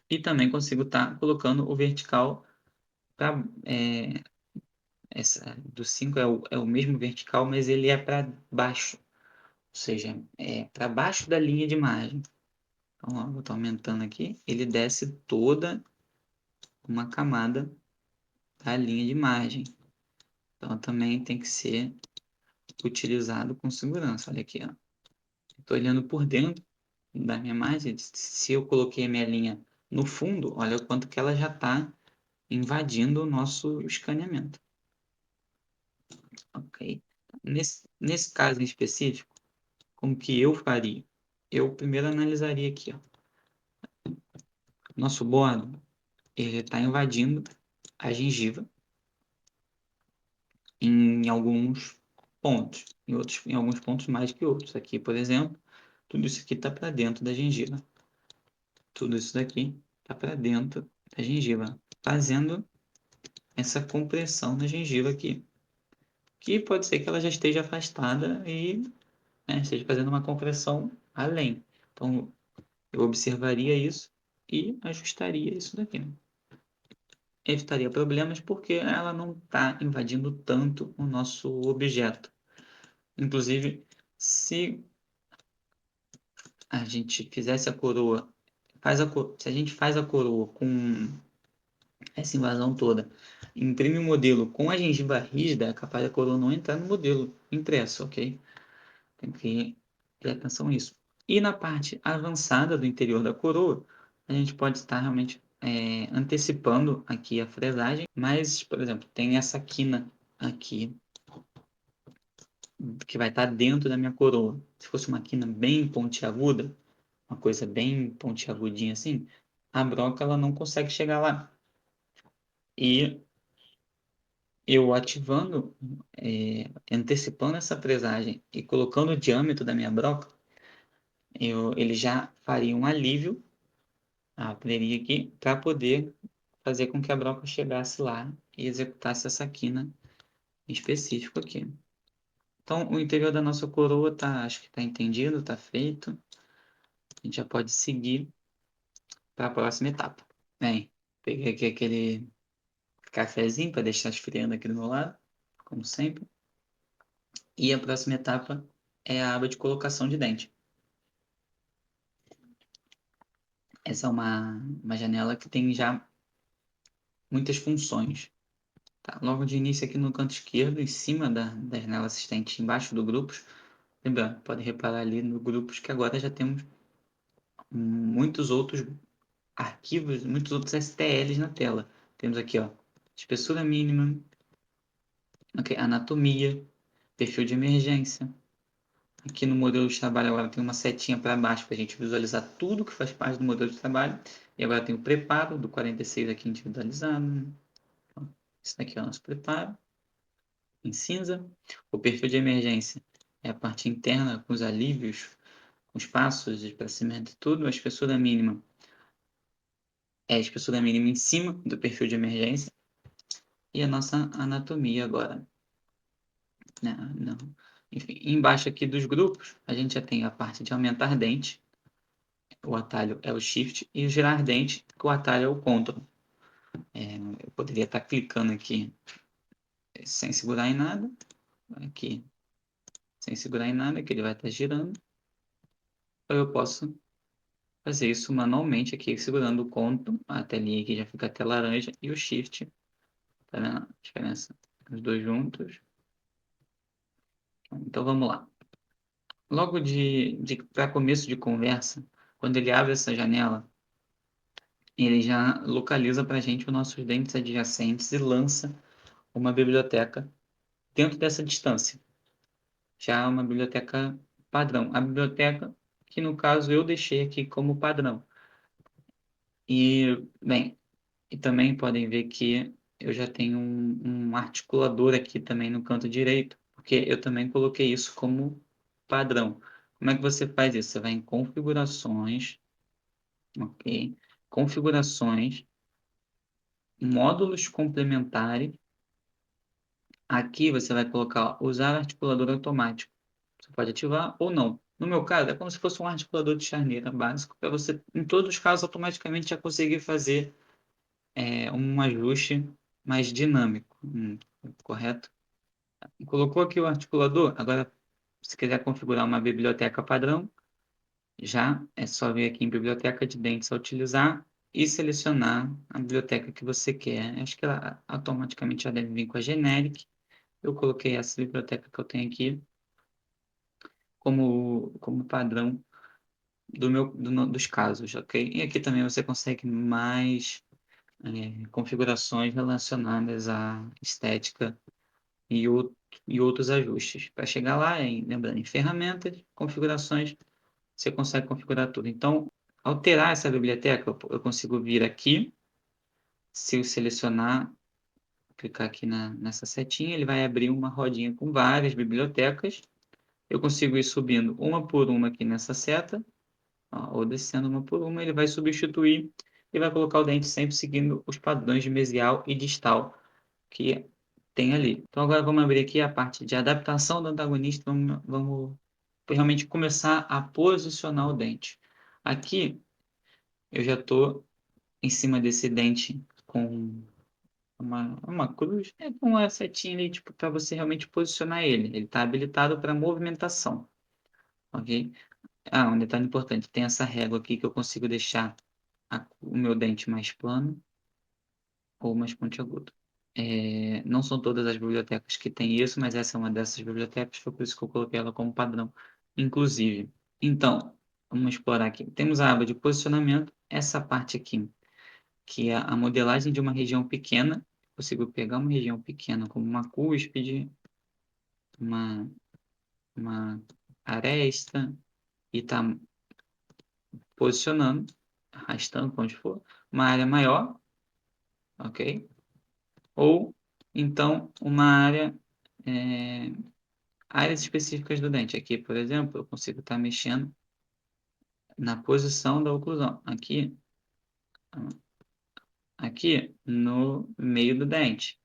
E também consigo estar colocando o vertical para... do 5 é o mesmo vertical, mas ele é para baixo. Ou seja, é para baixo da linha de margem. Então, ó, eu estou aumentando aqui, ele desce toda uma camada da linha de margem. Então, também tem que ser utilizado com segurança. Olha aqui, ó. Estou olhando por dentro da minha margem. Se eu coloquei a minha linha no fundo, olha o quanto que ela já está invadindo o nosso escaneamento. Ok? Nesse caso em específico, como que eu faria? Eu primeiro analisaria aqui, ó. Nosso bordo, ele está invadindo a gengiva em alguns pontos, em alguns pontos mais que outros. Aqui, por exemplo, tudo isso aqui está para dentro da gengiva. Tudo isso daqui está para dentro da gengiva, fazendo essa compressão na gengiva aqui. Que pode ser que ela já esteja afastada e, né, esteja fazendo uma compressão além. Então, eu observaria isso e ajustaria isso daqui. Evitaria problemas porque ela não está invadindo tanto o nosso objeto. Inclusive, se a gente fizesse a coroa, se a gente faz a coroa com essa invasão toda, imprime o modelo com a gengiva rígida, é capaz da coroa não entrar no modelo impresso, ok? Tem que ter atenção nisso. E na parte avançada do interior da coroa, a gente pode estar realmente antecipando aqui a fresagem, mas, por exemplo, tem essa quina aqui que vai estar dentro da minha coroa. Se fosse uma quina bem pontiaguda, uma coisa bem pontiagudinha assim, a broca ela não consegue chegar lá. E eu ativando, antecipando essa presagem e colocando o diâmetro da minha broca, ele já faria um alívio à pneria aqui para poder fazer com que a broca chegasse lá e executasse essa quina em específico aqui. Então, o interior da nossa coroa acho que está entendido, está feito. A gente já pode seguir para a próxima etapa. Bem, peguei aqui aquele cafezinho para deixar esfriando aqui do meu lado, como sempre. E a próxima etapa é a aba de colocação de dente. Essa é uma janela que tem já muitas funções. Tá? Logo de início aqui no canto esquerdo, em cima da janela assistente, embaixo do grupos, lembrando, pode reparar ali no grupos que agora já temos muitos outros arquivos, muitos outros STLs na tela. Temos aqui, ó, espessura mínima, okay, anatomia, perfil de emergência. Aqui no modelo de trabalho agora tem uma setinha para baixo para a gente visualizar tudo que faz parte do modelo de trabalho. E agora tem o preparo do 46 aqui individualizado. Isso daqui é o nosso preparo, em cinza. O perfil de emergência é a parte interna com os alívios, com os passos de crescimento e tudo. A espessura mínima é a espessura mínima em cima do perfil de emergência. E a nossa anatomia agora. Não, não. Enfim, embaixo aqui dos grupos, a gente já tem a parte de aumentar dente. O atalho é o Shift. E o girar dente, que o atalho é o Ctrl. Eu poderia estar clicando aqui sem segurar em nada. Aqui, sem segurar em nada, que ele vai estar girando. Ou eu posso fazer isso manualmente aqui, segurando o Ctrl. A telinha aqui já fica até laranja. E o Shift. Tá vendo a diferença? Os dois juntos. Então vamos lá. Logo para começo de conversa, quando ele abre essa janela, ele já localiza para a gente os nossos dentes adjacentes e lança uma biblioteca dentro dessa distância. Já é uma biblioteca padrão. A biblioteca que, no caso, eu deixei aqui como padrão. E, bem, e também podem ver que eu já tenho um articulador aqui também no canto direito, porque eu também coloquei isso como padrão. Como é que você faz isso? Você vai em configurações, ok? Configurações, módulos complementares. Aqui você vai colocar usar articulador automático. Você pode ativar ou não. No meu caso, é como se fosse um articulador de charneira básico, para você, em todos os casos, automaticamente já conseguir fazer um ajuste mais dinâmico. Correto? Colocou aqui o articulador, agora, se quiser configurar uma biblioteca padrão, já é só vir aqui em biblioteca de dentes a utilizar e selecionar a biblioteca que você quer. Acho que ela automaticamente já deve vir com a generic. Eu coloquei essa biblioteca que eu tenho aqui como padrão dos casos, ok? E aqui também você consegue mais configurações relacionadas à estética e, e outros ajustes. Para chegar lá, lembrando, em ferramentas, configurações, você consegue configurar tudo. Então, alterar essa biblioteca, eu consigo vir aqui, se eu selecionar, clicar aqui nessa setinha, ele vai abrir uma rodinha com várias bibliotecas. Eu consigo ir subindo uma por uma aqui nessa seta, ó, ou descendo uma por uma, ele vai substituir e vai colocar o dente sempre seguindo os padrões de mesial e distal que tem ali. Então agora vamos abrir aqui a parte de adaptação do antagonista, vamos realmente começar a posicionar o dente. Aqui eu já estou em cima desse dente com uma cruz, com uma setinha ali, tipo, para você realmente posicionar ele. Ele está habilitado para movimentação, ok? Ah, um detalhe importante, tem essa régua aqui que eu consigo deixar o meu dente mais plano ou mais pontiagudo. Não são todas as bibliotecas que têm isso, mas essa é uma dessas bibliotecas, foi por isso que eu coloquei ela como padrão, inclusive. Então, vamos explorar aqui. Temos a aba de posicionamento, essa parte aqui, que é a modelagem de uma região pequena. Consigo pegar uma região pequena, como uma cúspide, uma, uma aresta, e tá posicionando, arrastando para onde for, uma área maior, ok? Ou, então, uma área... é, áreas específicas do dente. Aqui, por exemplo, eu consigo estar mexendo na posição da oclusão. Aqui no meio do dente.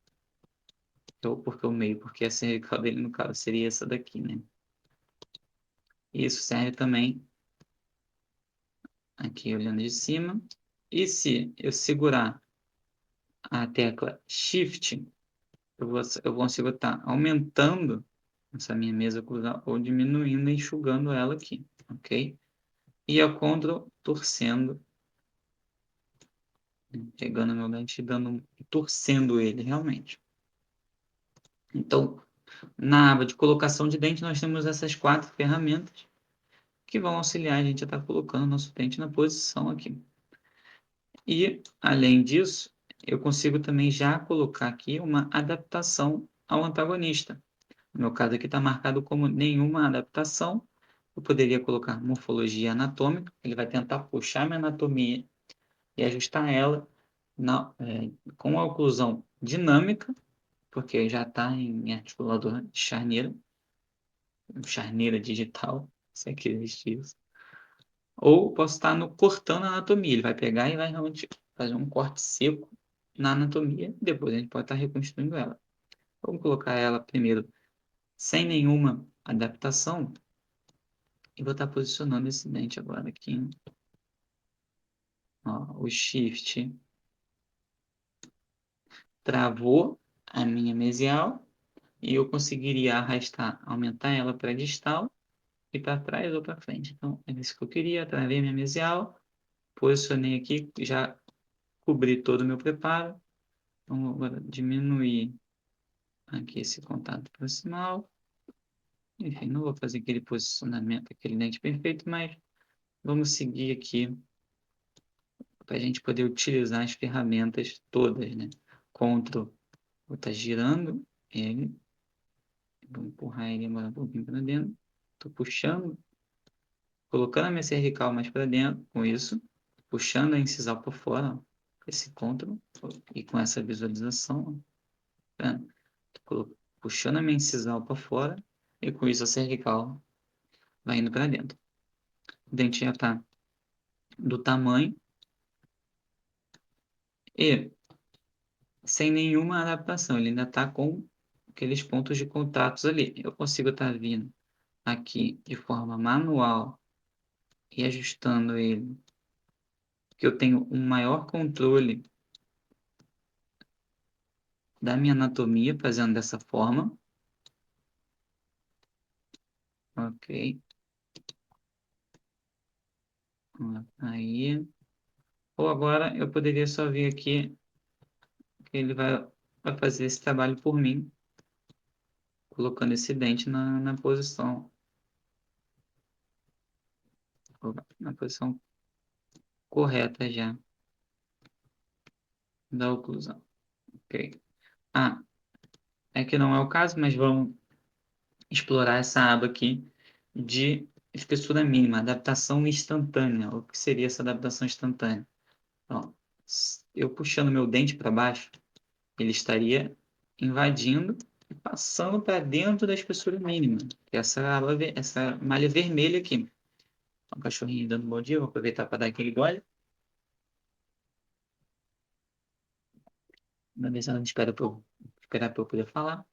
Ou porque o meio, porque a cervical dele, no caso, seria essa daqui, né? Isso serve também aqui olhando de cima. E se eu segurar a tecla Shift, eu consigo estar aumentando essa minha mesa oclusal ou diminuindo e enxugando ela aqui, ok? E a Ctrl torcendo, pegando meu dente e torcendo ele realmente. Então, na aba de colocação de dente, nós temos essas 4 ferramentas que vão auxiliar a gente a estar colocando o nosso dente na posição aqui. E, além disso, eu consigo também já colocar aqui uma adaptação ao antagonista. No meu caso aqui está marcado como nenhuma adaptação. Eu poderia colocar morfologia anatômica, ele vai tentar puxar minha anatomia e ajustar ela com a oclusão dinâmica, porque já está em articulador de charneira digital, se é que existe isso. Ou posso estar no cortando a anatomia, ele vai pegar e vai realmente fazer um corte seco na anatomia, depois a gente pode estar reconstruindo ela. Vamos colocar ela primeiro sem nenhuma adaptação e vou estar posicionando esse dente agora aqui. Ó, o Shift travou a minha mesial e eu conseguiria arrastar, aumentar ela para distal e para trás ou para frente. Então, é isso que eu queria. Travei minha mesial, posicionei aqui, já cobri todo o meu preparo. Vamos agora diminuir aqui esse contato proximal Enfim, não vou fazer aquele posicionamento, aquele dente perfeito, mas vamos seguir aqui para a gente poder utilizar as ferramentas todas, né? Ctrl, vou estar girando ele, vou empurrar ele agora um pouquinho para dentro, estou puxando, colocando a minha cervical mais para dentro, com isso, puxando a incisal por fora, ó, esse Ctrl, e com essa visualização, ó, tá? Puxando a minha incisal para fora, e com isso a cervical vai indo para dentro. O dente já está do tamanho e sem nenhuma adaptação, ele ainda está com aqueles pontos de contatos ali. Eu consigo estar vindo aqui de forma manual e ajustando ele, que eu tenho um maior controle da minha anatomia fazendo dessa forma. Ok. Aí. Ou agora eu poderia só vir aqui, que ele vai fazer esse trabalho por mim, colocando esse dente na posição. Na posição correta já da oclusão. Ok. Ah, é que não é o caso, mas vamos explorar essa aba aqui de espessura mínima, adaptação instantânea. O que seria essa adaptação instantânea? Então, eu puxando meu dente para baixo, ele estaria invadindo e passando para dentro da espessura mínima, que é essa malha vermelha aqui. Então, o cachorrinho dando um bom dia, vou aproveitar para dar aquele gole. Uma vez ela espera para eu, esperar para eu poder falar.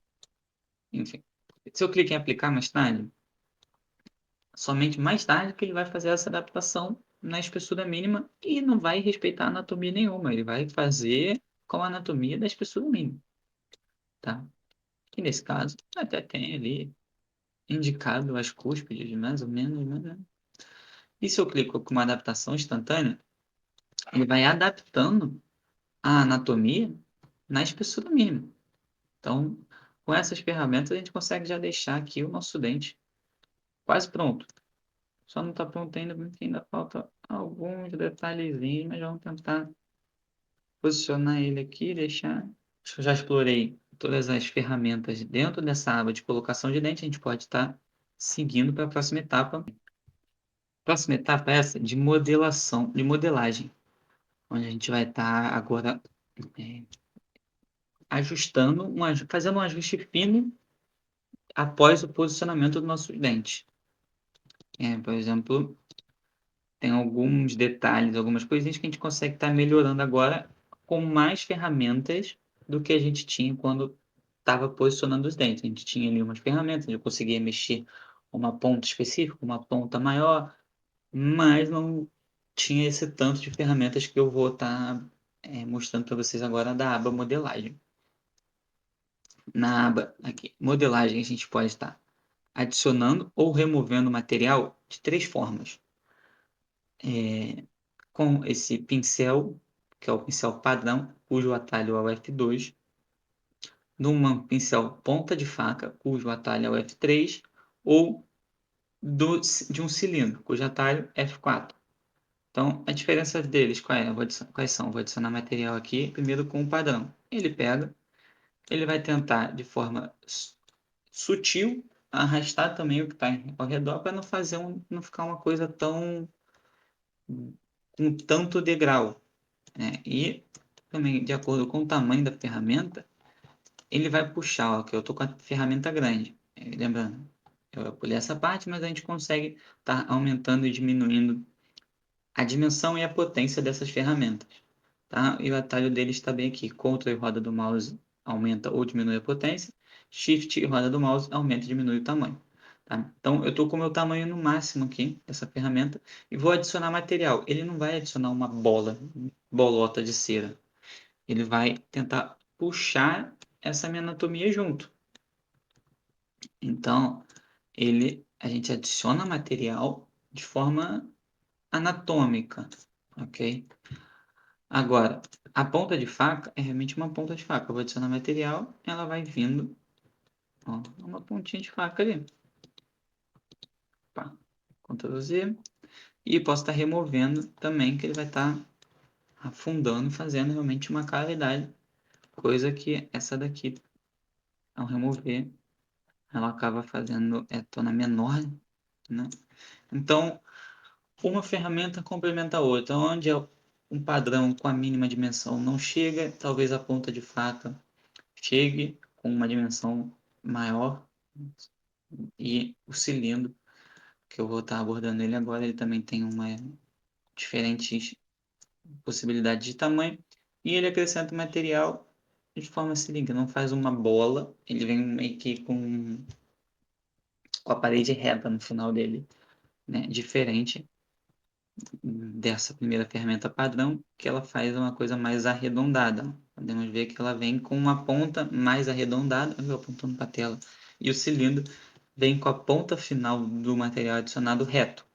Enfim, se eu clicar em aplicar mais tarde, somente mais tarde que ele vai fazer essa adaptação na espessura mínima e não vai respeitar anatomia nenhuma. Ele vai fazer com a anatomia da espessura mínima, tá? Que nesse caso até tem ali indicado as cúspides, mais ou menos, né? E se eu clico com uma adaptação instantânea, ele vai adaptando a anatomia na espessura mínima. Então, com essas ferramentas, a gente consegue já deixar aqui o nosso dente quase pronto. Só não está pronto ainda, porque ainda falta alguns detalhezinhos, mas vamos tentar posicionar ele aqui e deixar. Eu já explorei todas as ferramentas dentro dessa aba de colocação de dente, a gente pode estar seguindo para a próxima etapa. Próxima etapa é essa de modelação, de modelagem, onde a gente vai estar agora é, ajustando, fazendo um ajuste fino após o posicionamento do nosso dente. Por exemplo, tem alguns detalhes, algumas coisinhas que a gente consegue estar melhorando agora com mais ferramentas do que a gente tinha quando estava posicionando os dentes. A gente tinha ali umas ferramentas, eu conseguia mexer uma ponta específica, uma ponta maior, mas não tinha esse tanto de ferramentas que eu vou estar mostrando para vocês agora da aba modelagem. Na aba aqui, modelagem, a gente pode estar adicionando ou removendo material de três formas. Com esse pincel, que é o pincel padrão, cujo atalho é o F2, num pincel ponta de faca, cujo atalho é o F3, ou de um cilindro, cujo atalho é F4. Então, a diferença deles, quais são? Vou adicionar material aqui, primeiro com o padrão. Ele pega, ele vai tentar de forma sutil arrastar também o que está ao redor para não ficar uma coisa tão com tanto degrau, né? E também, de acordo com o tamanho da ferramenta, ele vai puxar, ó, que eu estou com a ferramenta grande. Lembrando, eu pulei essa parte, mas a gente consegue estar aumentando e diminuindo a dimensão e a potência dessas ferramentas, tá? E o atalho dele está bem aqui. Ctrl e roda do mouse aumenta ou diminui a potência. Shift e roda do mouse aumenta e diminui o tamanho. Tá? Então, eu estou com o meu tamanho no máximo aqui, dessa ferramenta, e vou adicionar material. Ele não vai adicionar uma bolota de cera. Ele vai tentar puxar essa minha anatomia junto. Então, a gente adiciona material de forma anatômica, ok? Agora, a ponta de faca é realmente uma ponta de faca. Eu vou adicionar material, ela vai vindo, ó, uma pontinha de faca ali. Opa, Ctrl Z. E posso estar removendo também, que ele vai estar afundando, fazendo realmente uma cavidade. Coisa que essa daqui, ao remover, ela acaba fazendo torna menor, né? Então, uma ferramenta complementa a outra. Onde um padrão com a mínima dimensão não chega, talvez a ponta de faca chegue com uma dimensão maior. E o cilindro, que eu vou estar abordando ele agora, ele também tem uma diferentes possibilidades de tamanho. E ele acrescenta material de forma cilíndrica, não faz uma bola, ele vem meio que com a parede reta no final dele, né? Diferente dessa primeira ferramenta padrão, que ela faz uma coisa mais arredondada. Podemos ver que ela vem com uma ponta mais arredondada, eu apontando para a tela, e o cilindro vem com a ponta final do material adicionado reto.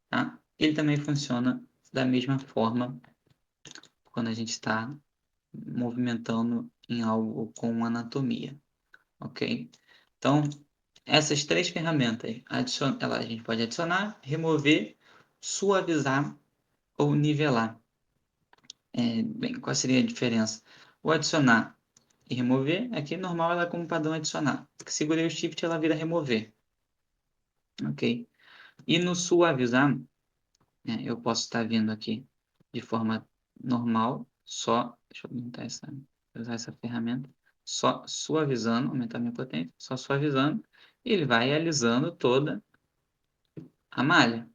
Tá? Ele também funciona da mesma forma quando a gente está movimentando em algo com anatomia, ok? Então, essas três ferramentas, a gente pode adicionar, remover, suavizar ou nivelar. Bem, qual seria a diferença? O adicionar e remover, aqui normal ela é como padrão adicionar. Segurei o Shift, ela vira remover, ok? E no suavizar, né, eu posso estar vindo aqui de forma normal, só, deixa eu usar essa ferramenta, só suavizando, aumentar minha potência, só suavizando, e ele vai alisando toda a malha,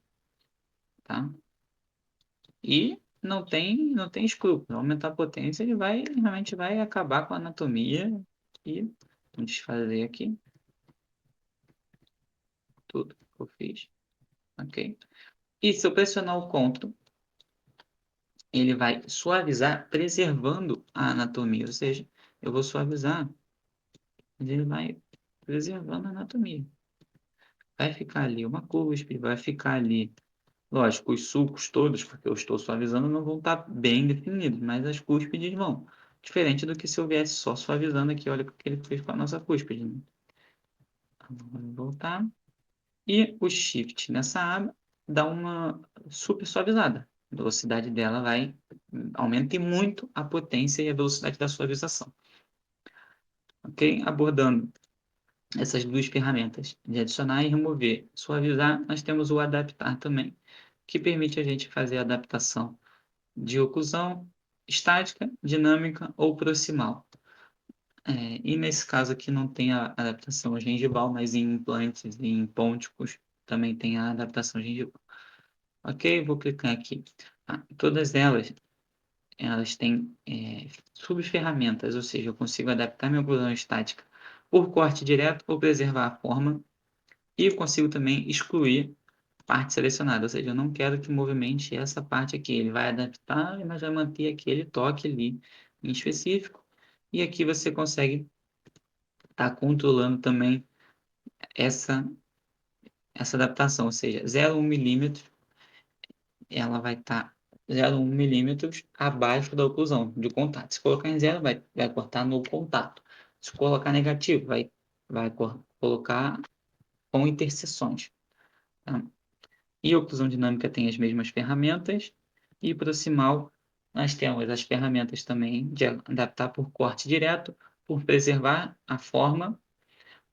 tá? E não tem escrúpulo, aumentar a potência, ele realmente vai acabar com a anatomia e vamos desfazer aqui tudo que eu fiz, ok? E se eu pressionar o Ctrl, ele vai suavizar, preservando a anatomia. Ou seja, eu vou suavizar, mas ele vai preservando a anatomia. Vai ficar ali uma cuspe, vai ficar ali. Lógico, os sulcos todos, porque eu estou suavizando, não vão estar bem definidos, mas as cúspides vão. Diferente do que se eu viesse só suavizando aqui, olha o que ele fez com a nossa cúspide, né? Vamos voltar. E o Shift nessa aba dá uma super suavizada. A velocidade dela aumenta muito a potência e a velocidade da suavização. Ok? Abordando essas duas ferramentas de adicionar e remover, suavizar, nós temos o adaptar também, que permite a gente fazer a adaptação de oclusão estática, dinâmica ou proximal. E nesse caso aqui não tem a adaptação gengival, mas em implantes e em pônticos também tem a adaptação gengival. Ok, vou clicar aqui. Todas elas têm subferramentas, ou seja, eu consigo adaptar minha oclusão estática por corte direto ou preservar a forma, e eu consigo também excluir parte selecionada, ou seja, eu não quero que movimente essa parte aqui. Ele vai adaptar, mas vai manter aquele toque ali em específico. E aqui você consegue estar controlando também essa, essa adaptação, ou seja, 0,1 milímetro, ela vai estar 0,1 milímetros abaixo da oclusão de contato. Se colocar em zero, vai cortar no contato. Se colocar negativo, vai colocar com interseções. Tá? E a oclusão dinâmica tem as mesmas ferramentas. E proximal, nós temos as ferramentas também de adaptar por corte direto, por preservar a forma,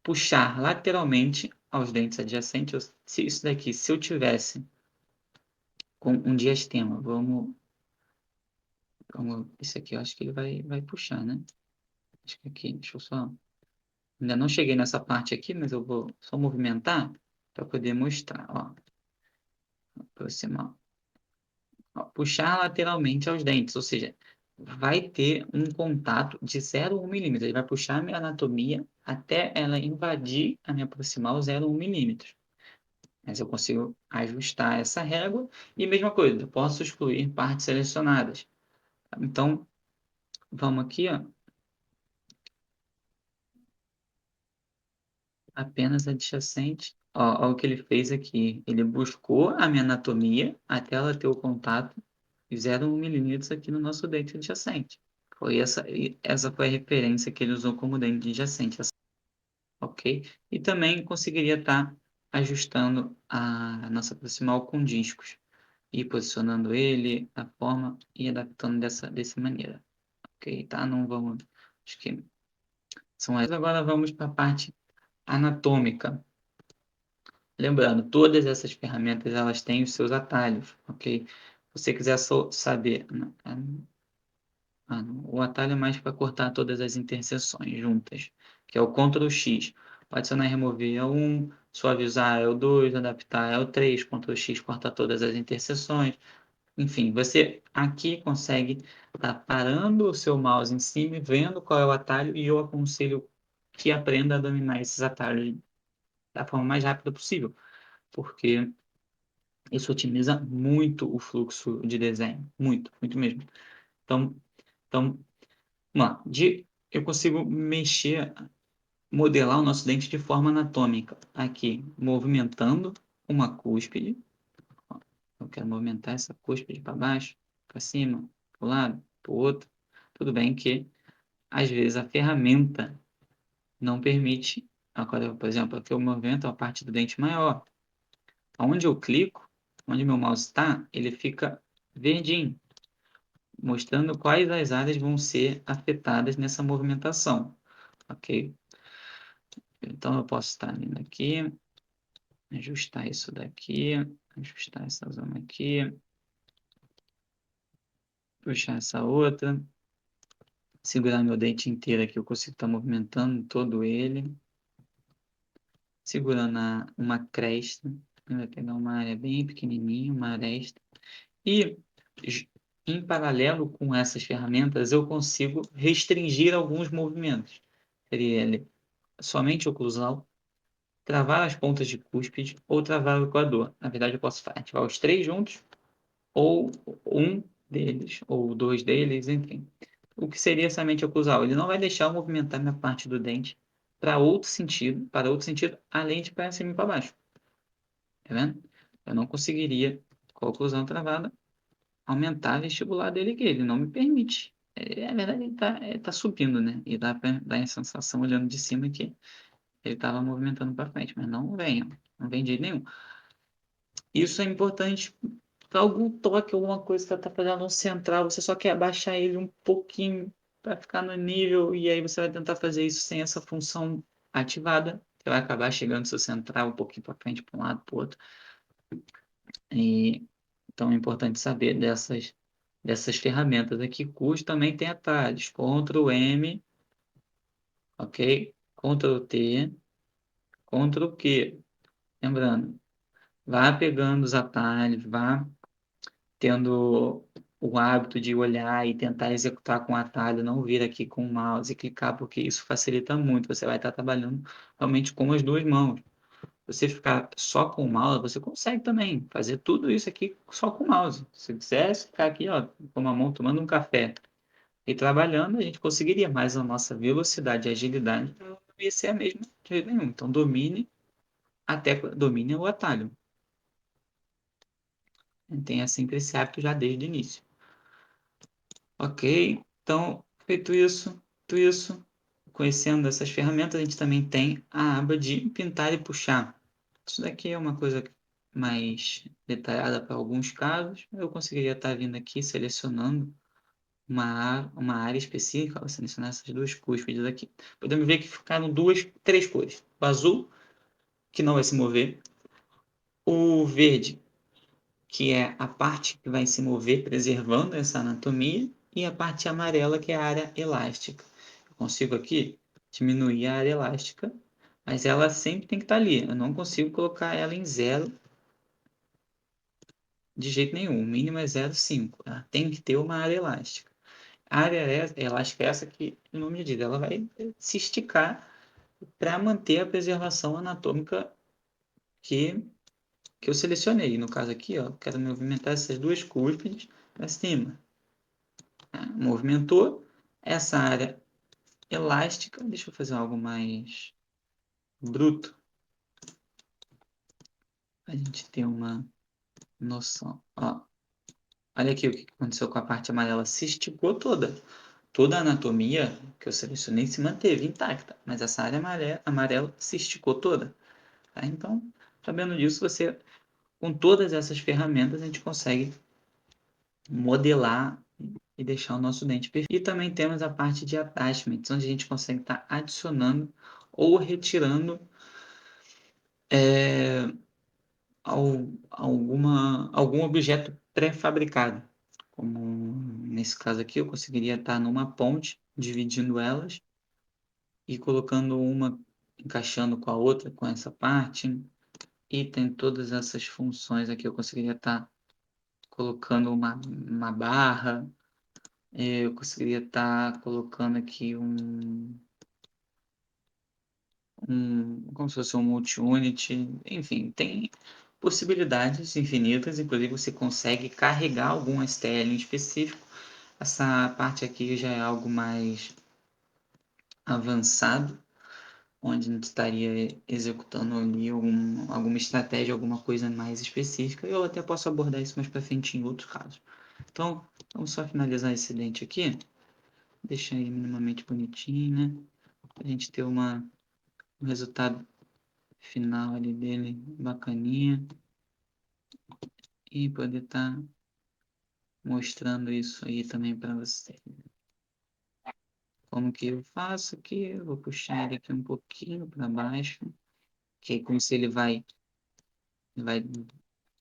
puxar lateralmente aos dentes adjacentes. Isso daqui, se eu tivesse com um diastema, isso aqui eu acho que ele vai puxar, né? Acho que aqui, deixa eu só. Ainda não cheguei nessa parte aqui, mas eu vou só movimentar para poder mostrar. Ó, aproximar. Ó, puxar lateralmente aos dentes, ou seja, vai ter um contato de 0,1 milímetro. Ele vai puxar a minha anatomia até ela invadir a minha proximal 0,1 milímetro. Mas eu consigo ajustar essa régua. E mesma coisa, eu posso excluir partes selecionadas. Então, vamos aqui, ó. Apenas adjacente. Ó, ó o que ele fez aqui. Ele buscou a minha anatomia até ela ter o contato de 0,1 milímetros aqui no nosso dente adjacente. Essa foi a referência que ele usou como dente adjacente, ok? E também conseguiria estar ajustando a nossa proximal com discos e posicionando ele, a forma e adaptando dessa maneira. Ok, tá? Não vamos... Acho que são essas. Agora vamos para a parte anatômica. Lembrando, todas essas ferramentas elas têm os seus atalhos, ok? Se você quiser saber, o atalho é mais para cortar todas as interseções juntas, que é o Ctrl X. Adicionar e remover é o 1, suavizar é o 2, adaptar é o 3, Ctrl X corta todas as interseções. Enfim, você aqui consegue estar parando o seu mouse em cima e vendo qual é o atalho, e eu aconselho que aprenda a dominar esses atalhos da forma mais rápida possível, porque isso otimiza muito o fluxo de desenho, muito, muito mesmo. Então, vamos lá. Eu consigo modelar o nosso dente de forma anatômica. Aqui, movimentando uma cúspide. Eu quero movimentar essa cúspide para baixo, para cima, para o lado, para o outro. Tudo bem que, às vezes, a ferramenta não permite. Agora, por exemplo, aqui eu movimento a parte do dente maior. Onde eu clico, onde meu mouse está, ele fica verdinho, mostrando quais as áreas vão ser afetadas nessa movimentação, ok? Então, eu posso estar vindo aqui, ajustar isso daqui, ajustar essa zona aqui, puxar essa outra, segurar meu dente inteiro aqui, eu consigo estar movimentando todo ele, segurando uma cresta, vai pegar uma área bem pequenininha, uma aresta, e em paralelo com essas ferramentas, eu consigo restringir alguns movimentos. Seria ele somente oclusal, travar as pontas de cúspide ou travar o equador. Na verdade, eu posso ativar os três juntos ou um deles, ou dois deles, enfim. O que seria somente oclusal? Ele não vai deixar eu movimentar minha parte do dente para outro sentido, além de para cima e para baixo. Tá vendo? Eu não conseguiria, com a oclusão travada, aumentar vestibular dele que ele não me permite. Na verdade, ele tá subindo, né? E dá a sensação, olhando de cima, que ele estava movimentando para frente, mas não vem de jeito nenhum. Isso é importante para algum toque, alguma coisa que está fazendo um central, você só quer abaixar ele um pouquinho para ficar no nível, e aí você vai tentar fazer isso sem essa função ativada. Você vai acabar chegando seu central um pouquinho para frente, para um lado, para o outro. E então é importante saber dessas ferramentas aqui. Curso também tem atalhos. Ctrl M, ok? Ctrl T, Ctrl Q. Lembrando, vá pegando os atalhos, vá tendo o hábito de olhar e tentar executar com o atalho, não vir aqui com o mouse e clicar, porque isso facilita muito. Você vai estar trabalhando realmente com as duas mãos. Você ficar só com o mouse, você consegue também fazer tudo isso aqui só com o mouse. Se quisesse ficar aqui, ó, com uma mão tomando um café e trabalhando, a gente conseguiria, mas a nossa velocidade e agilidade não ia ser a mesma de jeito nenhum. Então, domine o atalho. Tenha sempre esse hábito já desde o início. Ok, então, feito isso, conhecendo essas ferramentas, a gente também tem a aba de pintar e puxar. Isso daqui é uma coisa mais detalhada para alguns casos. Eu conseguiria estar vindo aqui, selecionando uma área específica, vou selecionar essas duas cúspides aqui. Podemos ver que ficaram três cores. O azul, que não vai se mover. O verde, que é a parte que vai se mover, preservando essa anatomia. E a parte amarela, que é a área elástica. Eu consigo aqui diminuir a área elástica, mas ela sempre tem que estar ali. Eu não consigo colocar ela em zero de jeito nenhum. O mínimo é 0,5. Ela tem que ter uma área elástica. A área elástica é essa que, o nome diz, ela vai se esticar para manter a preservação anatômica que, que eu selecionei. No caso aqui, ó, quero movimentar essas duas cúspides para cima. Movimentou essa área elástica. Deixa eu fazer algo mais bruto, para a gente ter uma noção. Ó, olha aqui o que aconteceu com a parte amarela. Se esticou toda. Toda a anatomia que eu selecionei se manteve intacta, mas essa área amarela se esticou toda. Tá? Então, Sabendo disso, você, com todas essas ferramentas, a gente consegue modelar e deixar o nosso dente perfeito. E também temos a parte de attachments, onde a gente consegue estar adicionando ou retirando algum objeto pré-fabricado. Como nesse caso aqui, eu conseguiria estar numa ponte, dividindo elas e colocando uma, encaixando com a outra, com essa parte. E tem todas essas funções aqui. Eu conseguiria estar colocando uma barra. Eu conseguiria estar colocando aqui como se fosse um multi-unit. Enfim, tem possibilidades infinitas. Inclusive, você consegue carregar algum STL em específico. Essa parte aqui já é algo mais avançado, onde a gente estaria executando ali alguma estratégia, alguma coisa mais específica. Eu até posso abordar isso mais para frente em outros casos. Então, vamos só finalizar esse dente aqui. Deixar ele minimamente bonitinho, né? Pra gente ter um resultado final ali dele bacaninha. E poder estar mostrando isso aí também para você. Como que eu faço aqui? Eu vou puxar ele aqui um pouquinho para baixo. Que é como se ele vai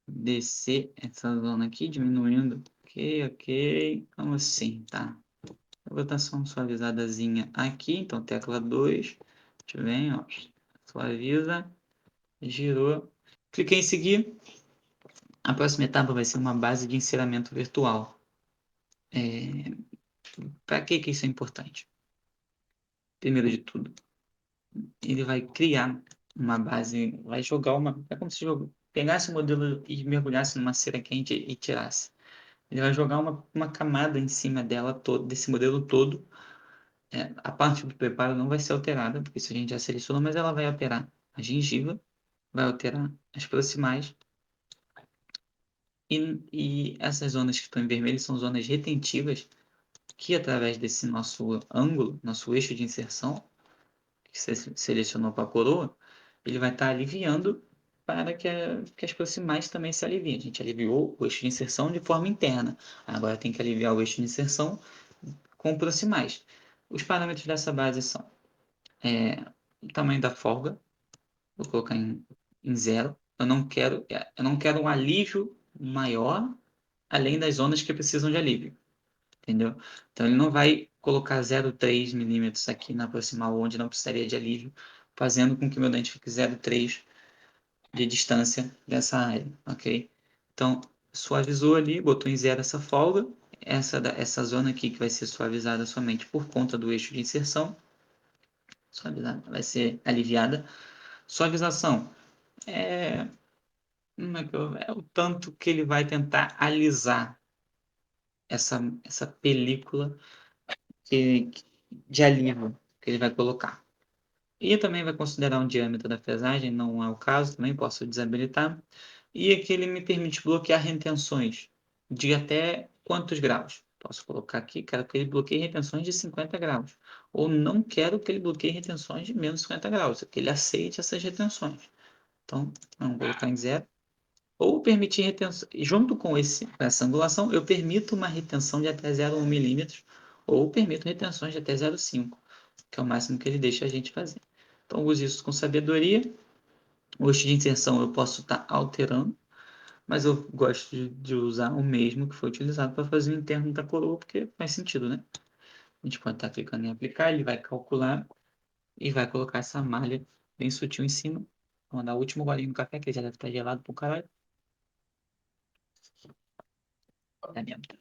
descer essa zona aqui, diminuindo. Ok, ok. Como assim, tá? Eu vou dar só uma suavizadazinha aqui. Então, tecla 2. Deixa eu ver, ó. Suaviza. Girou. Cliquei em seguir. A próxima etapa vai ser uma base de enceramento virtual. Para que isso é importante? Primeiro de tudo, ele vai criar uma base, vai jogar uma. É como se pegasse o modelo e mergulhasse numa cera quente e tirasse. Ele vai jogar uma camada em cima dela todo, desse modelo todo. A parte do preparo não vai ser alterada, porque isso a gente já selecionou, mas ela vai alterar a gengiva, vai alterar as proximais. E essas zonas que estão em vermelho são zonas retentivas que, através desse nosso ângulo, nosso eixo de inserção, que você selecionou para a coroa, ele vai estar aliviando para que as proximais também se aliviem. A gente aliviou o eixo de inserção de forma interna. Agora tem que aliviar o eixo de inserção com proximais. Os parâmetros dessa base são o tamanho da folga, vou colocar em zero. Eu não quero um alívio maior além das zonas que precisam de alívio, entendeu? Então ele não vai colocar 0,3 milímetros aqui na proximal onde não precisaria de alívio, fazendo com que meu dente fique 0,3 de distância dessa área, ok? Então, suavizou ali, botou em zero essa folga, essa zona aqui que vai ser suavizada somente por conta do eixo de inserção, suavizada, vai ser aliviada. Suavização é o tanto que ele vai tentar alisar essa película que, de alívio que ele vai colocar. E também vai considerar um diâmetro da fresagem, não é o caso, também posso desabilitar. E aqui ele me permite bloquear retenções de até quantos graus? Posso colocar aqui, quero que ele bloqueie retenções de 50 graus. Ou não quero que ele bloqueie retenções de menos 50 graus, que ele aceite essas retenções. Então, vamos colocar em zero. Ou permitir retenção. Junto com essa angulação, eu permito uma retenção de até 0,1 milímetros, ou permito retenções de até 0,5, que é o máximo que ele deixa a gente fazer. Então, use isso com sabedoria. O eixo de inserção eu posso estar alterando, mas eu gosto de usar o mesmo que foi utilizado para fazer o interno da coroa, porque faz sentido, né? A gente pode estar clicando em aplicar, ele vai calcular e vai colocar essa malha bem sutil em cima. Vou dar o último golinho no café, que já deve estar gelado pro caralho. Tá dentro.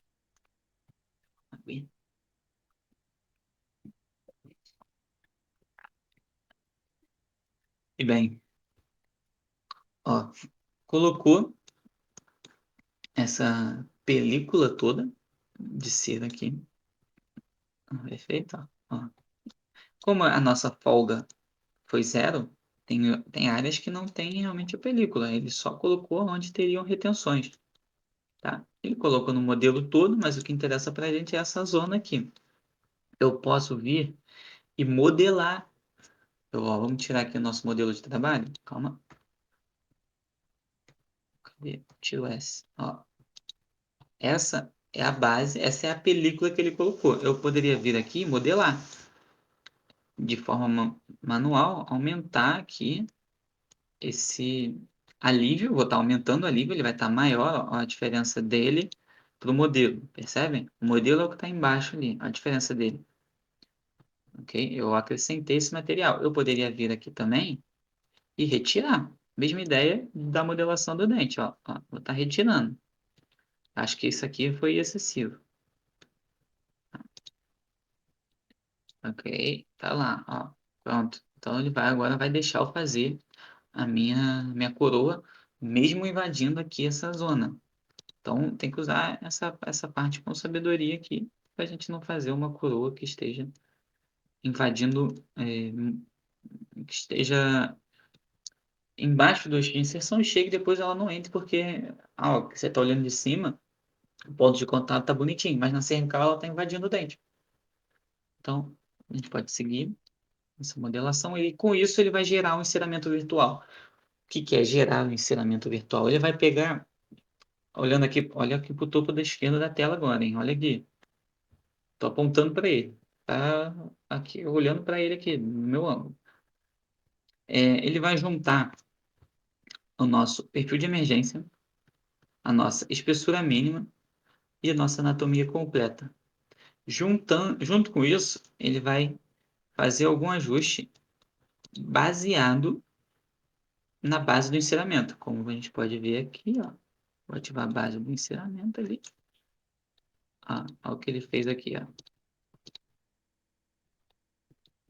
E bem, ó, colocou essa película toda de cera aqui. Perfeito, ó. Como a nossa folga foi zero, tem áreas que não tem realmente a película. Ele só colocou onde teriam retenções, tá? Ele colocou no modelo todo, mas o que interessa para a gente é essa zona aqui. Eu posso vir e modelar. Vamos tirar aqui o nosso modelo de trabalho. Calma. Tira o S. Ó, essa é a base, essa é a película que ele colocou. Eu poderia vir aqui e modelar de forma manual, aumentar aqui esse alívio, vou estar aumentando o alívio, ele vai estar maior, ó, a diferença dele para o modelo, percebem? O modelo é o que está embaixo ali, a diferença dele. Ok? Eu acrescentei esse material. Eu poderia vir aqui também e retirar. Mesma ideia da modelação do dente, ó. Ó, vou estar retirando. Acho que isso aqui foi excessivo. Ok? Tá lá, ó. Pronto. Então ele vai agora vai deixar eu fazer a minha coroa, mesmo invadindo aqui essa zona. Então tem que usar essa parte com sabedoria aqui, para a gente não fazer uma coroa que esteja invadindo, que esteja embaixo do eixo de inserção e chegue e depois ela não entre, porque ó, você está olhando de cima, o ponto de contato está bonitinho, mas na cervical ela está invadindo o dente. Então a gente pode seguir essa modelação e com isso ele vai gerar um enceramento virtual. O que que é gerar um enceramento virtual? Ele vai pegar, olhando aqui, olha aqui para o topo da esquerda da tela agora, hein? Olha aqui. Tô apontando para ele. Tá aqui, olhando para ele aqui, no meu ângulo. Ele vai juntar o nosso perfil de emergência, a nossa espessura mínima e a nossa anatomia completa. Junto com isso, ele vai fazer algum ajuste baseado na base do enceramento. Como a gente pode ver aqui, ó. Vou ativar a base do enceramento ali. Olha o que ele fez aqui, ó.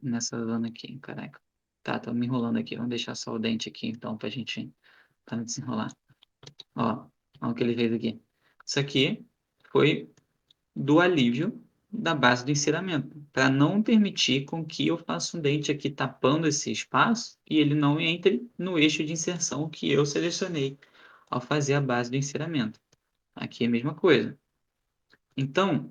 Nessa zona aqui, caraca. Tá, tô me enrolando aqui. Vamos deixar só o dente aqui, então, pra gente para desenrolar. Ó, olha o que ele fez aqui. Isso aqui foi do alívio da base do enceramento, para não permitir com que eu faça um dente aqui tapando esse espaço e ele não entre no eixo de inserção que eu selecionei ao fazer a base do enceramento. Aqui é a mesma coisa. Então,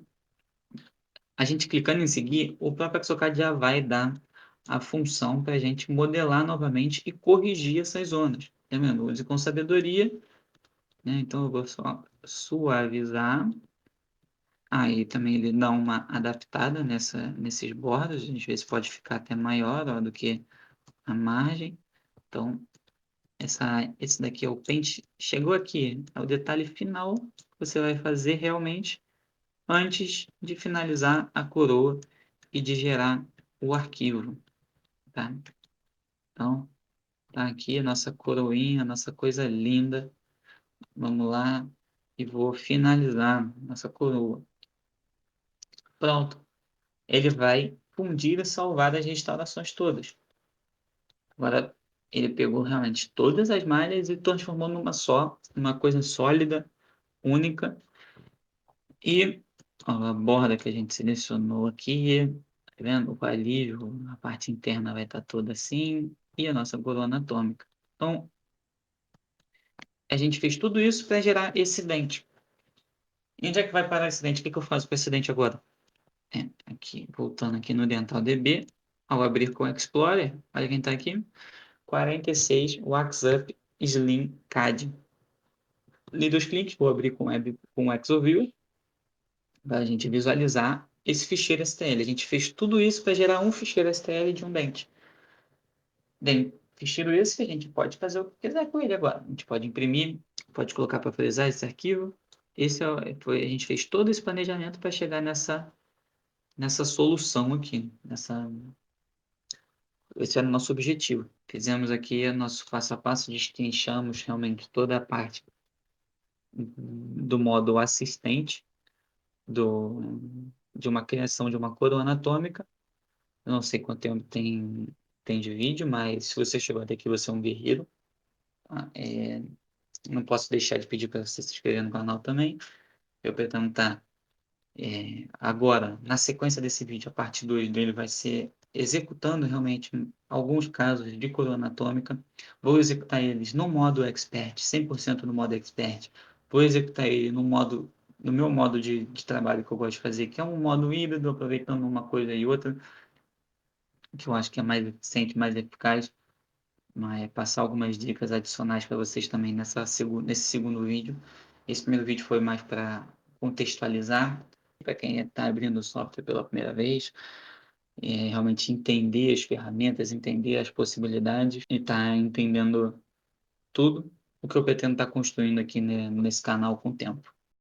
a gente clicando em seguir, o próprio AxoCAD já vai dar a função para a gente modelar novamente e corrigir essas zonas. Tá vendo? Use com sabedoria, né? Então eu vou só suavizar. Aí também ele dá uma adaptada nesses bordas, a gente vê se pode ficar até maior, ó, do que a margem. Então, esse daqui é o pente. Chegou aqui, é o detalhe final que você vai fazer realmente antes de finalizar a coroa e de gerar o arquivo, tá? Então, tá aqui a nossa coroinha, a nossa coisa linda. Vamos lá e vou finalizar nossa coroa. Pronto. Ele vai fundir e salvar as restaurações todas. Agora, ele pegou realmente todas as malhas e transformou numa só, uma coisa sólida, única. E ó, a borda que a gente selecionou aqui, tá vendo? O alívio, a parte interna vai estar toda assim, e a nossa coroa anatômica. Então, a gente fez tudo isso para gerar esse dente. E onde é que vai parar esse dente? O que que eu faço com esse dente agora? Aqui, voltando aqui no Dental DB, ao abrir com o Explorer, olha quem está aqui, 46 WhatsApp Slim CAD. Li dois cliques, vou abrir com o ExoViewer para a gente visualizar esse ficheiro STL. A gente fez tudo isso para gerar um ficheiro STL de um dente. Ficheiro esse que a gente pode fazer o que quiser com ele agora. A gente pode imprimir, pode colocar para frisar esse arquivo. A gente fez todo esse planejamento para chegar nessa solução aqui. Esse era o nosso objetivo. Fizemos aqui o nosso passo a passo, destrinchamos realmente toda a parte do modo assistente de uma criação de uma coroa anatômica. Eu não sei quanto tempo tem de vídeo, mas se você chegou até aqui, você é um guerreiro. Não posso deixar de pedir para você se inscrever no canal também. Eu pretendo estar agora, na sequência desse vídeo, a parte 2 dele vai ser executando realmente alguns casos de coroa anatômica. Vou executar eles no modo expert, 100% no modo expert. Vou executar ele no meu modo de trabalho que eu gosto de fazer, que é um modo híbrido, aproveitando uma coisa e outra, que eu acho que é mais eficiente, mais eficaz. mas passar algumas dicas adicionais para vocês também nesse segundo vídeo. Esse primeiro vídeo foi mais para contextualizar, para quem está abrindo o software pela primeira vez, realmente entender as ferramentas, entender as possibilidades e estar entendendo tudo o que eu pretendo estar construindo aqui, né, nesse canal com o tempo.